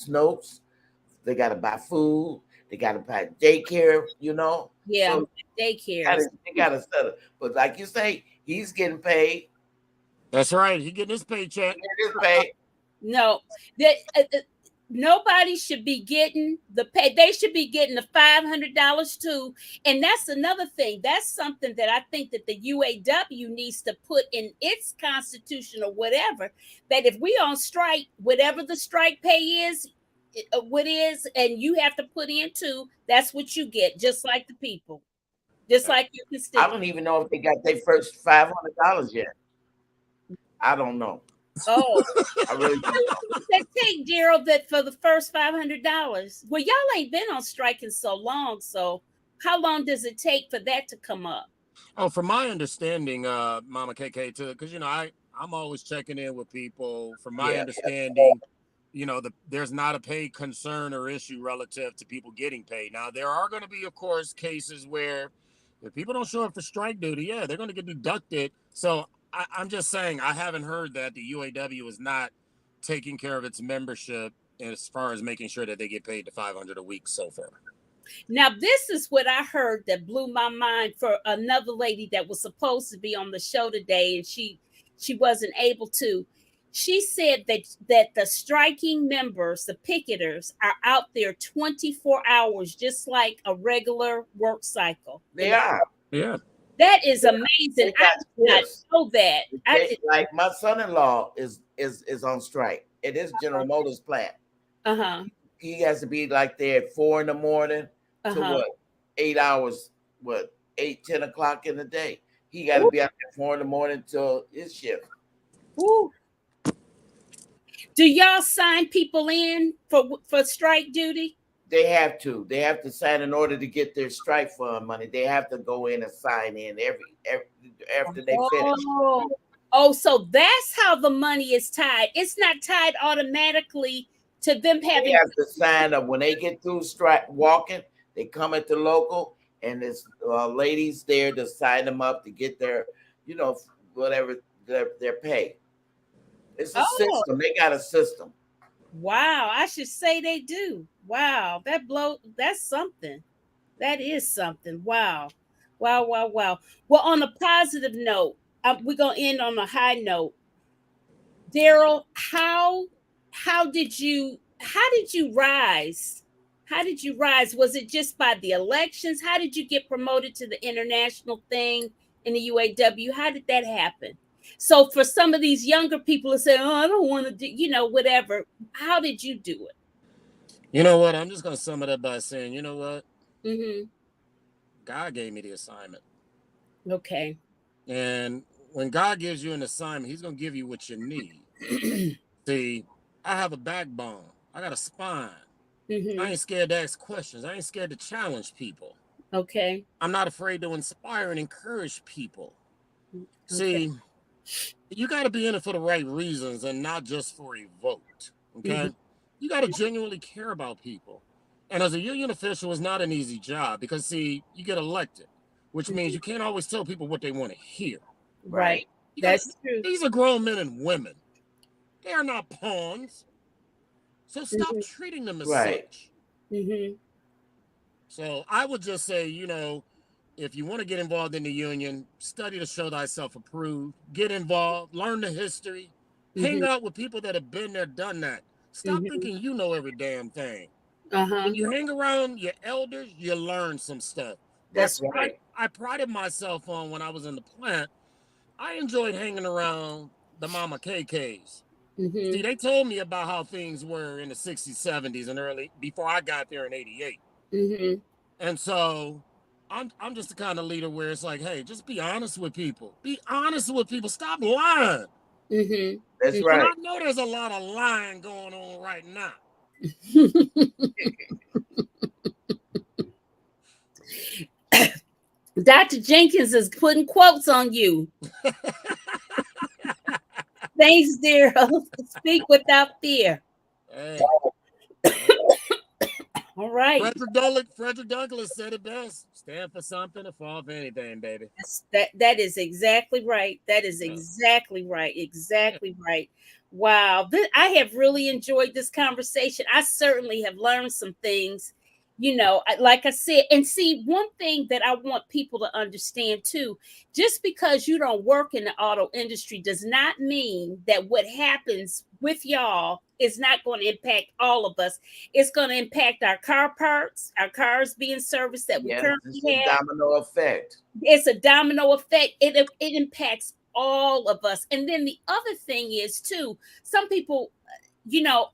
notes. They got to buy food. They got to buy daycare. Yeah, so daycare. They got to settle. But like you say, he's getting paid. That's right. He getting his paycheck. His pay. No, nobody should be getting the pay. They should be getting the $500 too. And that's another thing. That's something that I think that the UAW needs to put in its constitution or whatever, that if we on strike, whatever the strike pay is, what is, and you have to put in too, that's what you get, just like the people, just like your I constituents. don't even know if they got their first $500 yet. I don't know. Oh, I really don't know. what's that take, Gerald, that for the first $500? Well, y'all ain't been on strike in so long. So how long does it take for that to come up? Oh, from my understanding, Mama KK, too, because I'm always checking in with people. From my Yeah. understanding, there's not a pay concern or issue relative to people getting paid. Now, there are going to be, of course, cases where if people don't show up for strike duty, yeah, they're going to get deducted. So I'm just saying, I haven't heard that the UAW is not taking care of its membership as far as making sure that they get paid the $500 a week so far. Now, this is what I heard that blew my mind for another lady that was supposed to be on the show today, and she wasn't able to. She said that the striking members, the picketers, are out there 24 hours, just like a regular work cycle. They are. Yeah. That is amazing. I did not know that. Like my son-in-law is on strike at his General Motors plant. He has to be like there at 4 in the morning to what, 8 hours, 8-10 o'clock in the day. He got to be out there 4 in the morning till his shift. Ooh. Do y'all sign people in for strike duty? They have to. They have to sign in order to get their strike fund money. They have to go in and sign in every after they finish. Oh, so that's how the money is tied. It's not tied automatically to them having. They have to sign up when they get through strike walking. They come at the local, and there's ladies there to sign them up to get their, whatever their pay. It's a system. They got a system. Wow, I should say they do. Wow, that's something. That is something. Wow. Well, on a positive note, we're gonna end on a high note. Daryl, how did you rise? How did you rise? Was it just by the elections? How did you get promoted to the international thing in the UAW? How did that happen? So for some of these younger people to say, "Oh, I don't want to do," whatever. How did you do it? You know what? I'm just gonna sum it up by saying, you know what? Mm-hmm. God gave me the assignment. Okay. And when God gives you an assignment, He's gonna give you what you need. See, I have a backbone. I got a spine. Mm-hmm. I ain't scared to ask questions. I ain't scared to challenge people. Okay. I'm not afraid to inspire and encourage people. Okay. See, you got to be in it for the right reasons and not just for a vote. Okay? Mm-hmm. You got to genuinely care about people. And as a union official, it's not an easy job because, see, you get elected, which means you can't always tell people what they want to hear. Right. That's true. These are grown men and women. They are not pawns. So stop treating them as such. Mm-hmm. So I would just say, if you want to get involved in the union, study to show thyself approved, get involved, learn the history, hang out with people that have been there, done that. Stop thinking you know every damn thing. When you hang around your elders, you learn some stuff. That's right. I prided myself on when I was in the plant. I enjoyed hanging around the Mama KKs. See, they told me about how things were in the 60s, 70s, and early, before I got there in 88. And so I'm just the kind of leader where it's like, hey, just be honest with people. Be honest with people. Stop lying. That's right. And I know there's a lot of lying going on right now. Dr. Jenkins is putting quotes on you. Thanks, Daryl. Speak without fear. Hey. All right. Frederick Douglass said it best. Stand for something or fall for anything, baby. That is exactly right. That is exactly right. Exactly right. Wow. I have really enjoyed this conversation. I certainly have learned some things. Like I said, and see, one thing that I want people to understand too, just because you don't work in the auto industry does not mean that what happens with y'all is not going to impact all of us. It's going to impact our car parts, our cars being serviced that we Yes, currently it's a have. domino effect. It's a domino effect. It impacts all of us. And then the other thing is too, some people,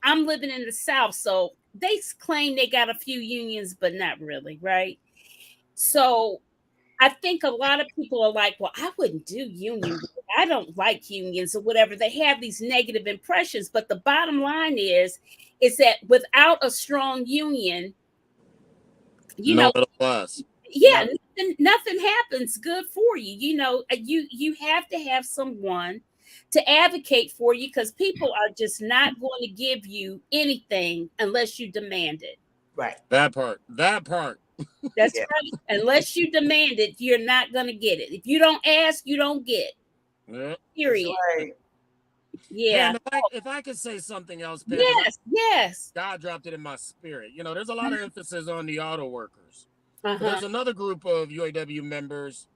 I'm living in the South, so they claim they got a few unions, but not really, right? So I think a lot of people are like, well, I wouldn't do union work. I don't like unions or whatever. They have these negative impressions. But the bottom line is that without a strong union, No middle class. yeah, nothing happens good for you. You have to have someone to advocate for you, because people are just not going to give you anything unless you demand it. Right. That part. That's right. Unless you demand it, you're not going to get it. If you don't ask, you don't get. Yeah. Period. That's right. Yeah. Pam, if I could say something else, Pam, Yes. God dropped it in my spirit. There's a lot of emphasis on the auto workers. Uh-huh. But there's another group of UAW members,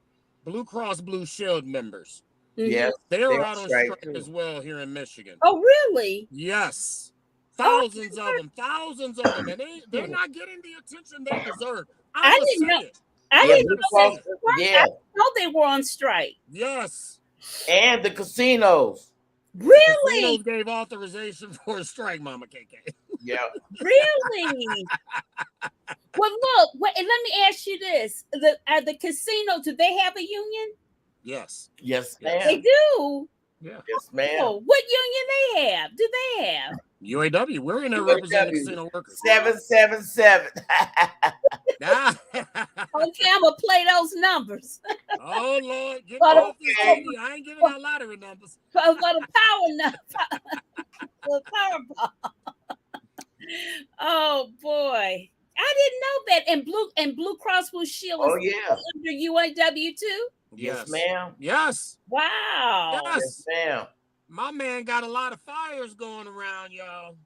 Blue Cross Blue Shield members. Mhm. Yes. They're out on strike as well here in Michigan. Oh, really? Yes. Thousands of them. And they're not getting the attention they deserve. I didn't know. I Yeah, didn't Blue know Cross, that. I yeah. know they were on strike. Yes. And the casinos. Really? Casinos gave authorization for a strike, Mama KK. Yeah. Really? Well, look. And let me ask you this: the casino, do they have a union? Yes. Yes, ma'am. They do. Yeah. Yes, ma'am. Oh, what union they have? Do they have? UAW. We're in there representing casino workers. 777. Okay, I'm gonna play those numbers. Oh Lord, get off this TV. I ain't giving out lottery numbers. For the Powerball. Oh boy, I didn't know that. And Blue Cross Blue Shield is under UAW too. Yes, ma'am. Yes. Wow. Yes, ma'am. My man got a lot of fires going around, y'all.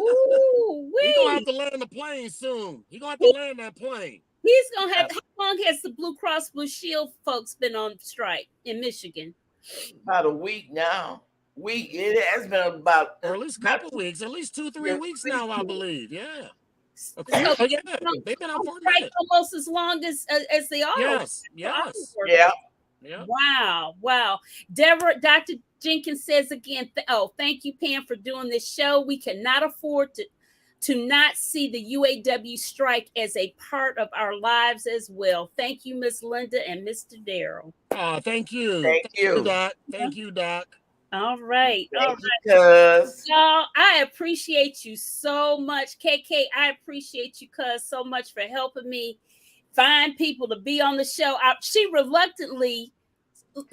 Ooh, He's gonna have to land the plane soon. He's gonna have to land that plane. He's gonna have. How long has the Blue Cross Blue Shield folks been on strike in Michigan? About a week now. It has been about, or at least a couple weeks, at least 2-3 weeks now, I believe. Yeah. Okay. So They've been out for a strike minute. almost as long as the auto. Yes. Yeah. Wow. Dr. Jenkins says again, thank you, Pam, for doing this show. We cannot afford to not see the UAW strike as a part of our lives as well. Thank you, Miss Linda and Mr. Darrell. Thank you. Thank you, Doc. Thank you, Doc. All right. Thank you, cuz. Y'all, I appreciate you so much. KK, I appreciate you, cuz, so much for helping me find people to be on the show. She reluctantly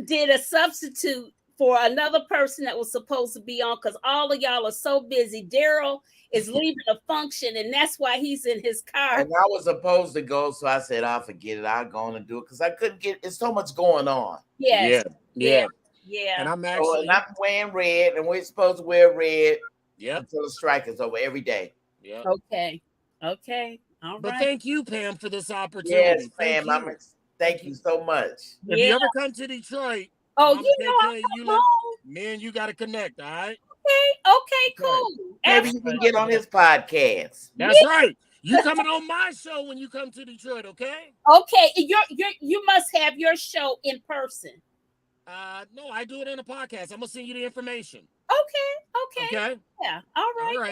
did a substitute for another person that was supposed to be on, because all of y'all are so busy. Darrell is leaving a function, and that's why he's in his car. And I was supposed to go, so I said, I'll forget it. I'll go on and do it, because I couldn't it's so much going on. Yes. Yeah. And I'm I'm wearing red, and we're supposed to wear red until the strike is over every day. Yeah. Okay. All right. But thank you, Pam, for this opportunity. Yes, Pam. Thank you so much. If you ever come to Detroit, Mama me and you got to connect, all right? Okay, cool. Maybe you can get on his podcast. That's right. You coming on my show when you come to Detroit, okay? Okay. You must have your show in person. No, I do it in a podcast. I'm gonna send you the information. Okay. Yeah. All right.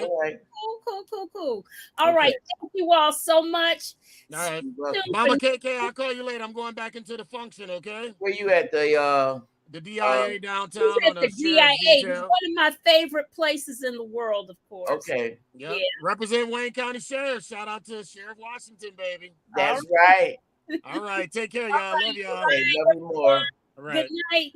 Cool. All right. Thank you all so much. All right. Mama KK, I'll call you later. I'm going back into the function, okay? Where you at? The DIA downtown. On the DIA, one of my favorite places in the world, of course. Okay. Yep. Yeah. Represent Wayne County Sheriff. Shout out to Sheriff Washington, baby. That's right. All right. Take care, y'all. Love y'all. Love you more. All right. Good night.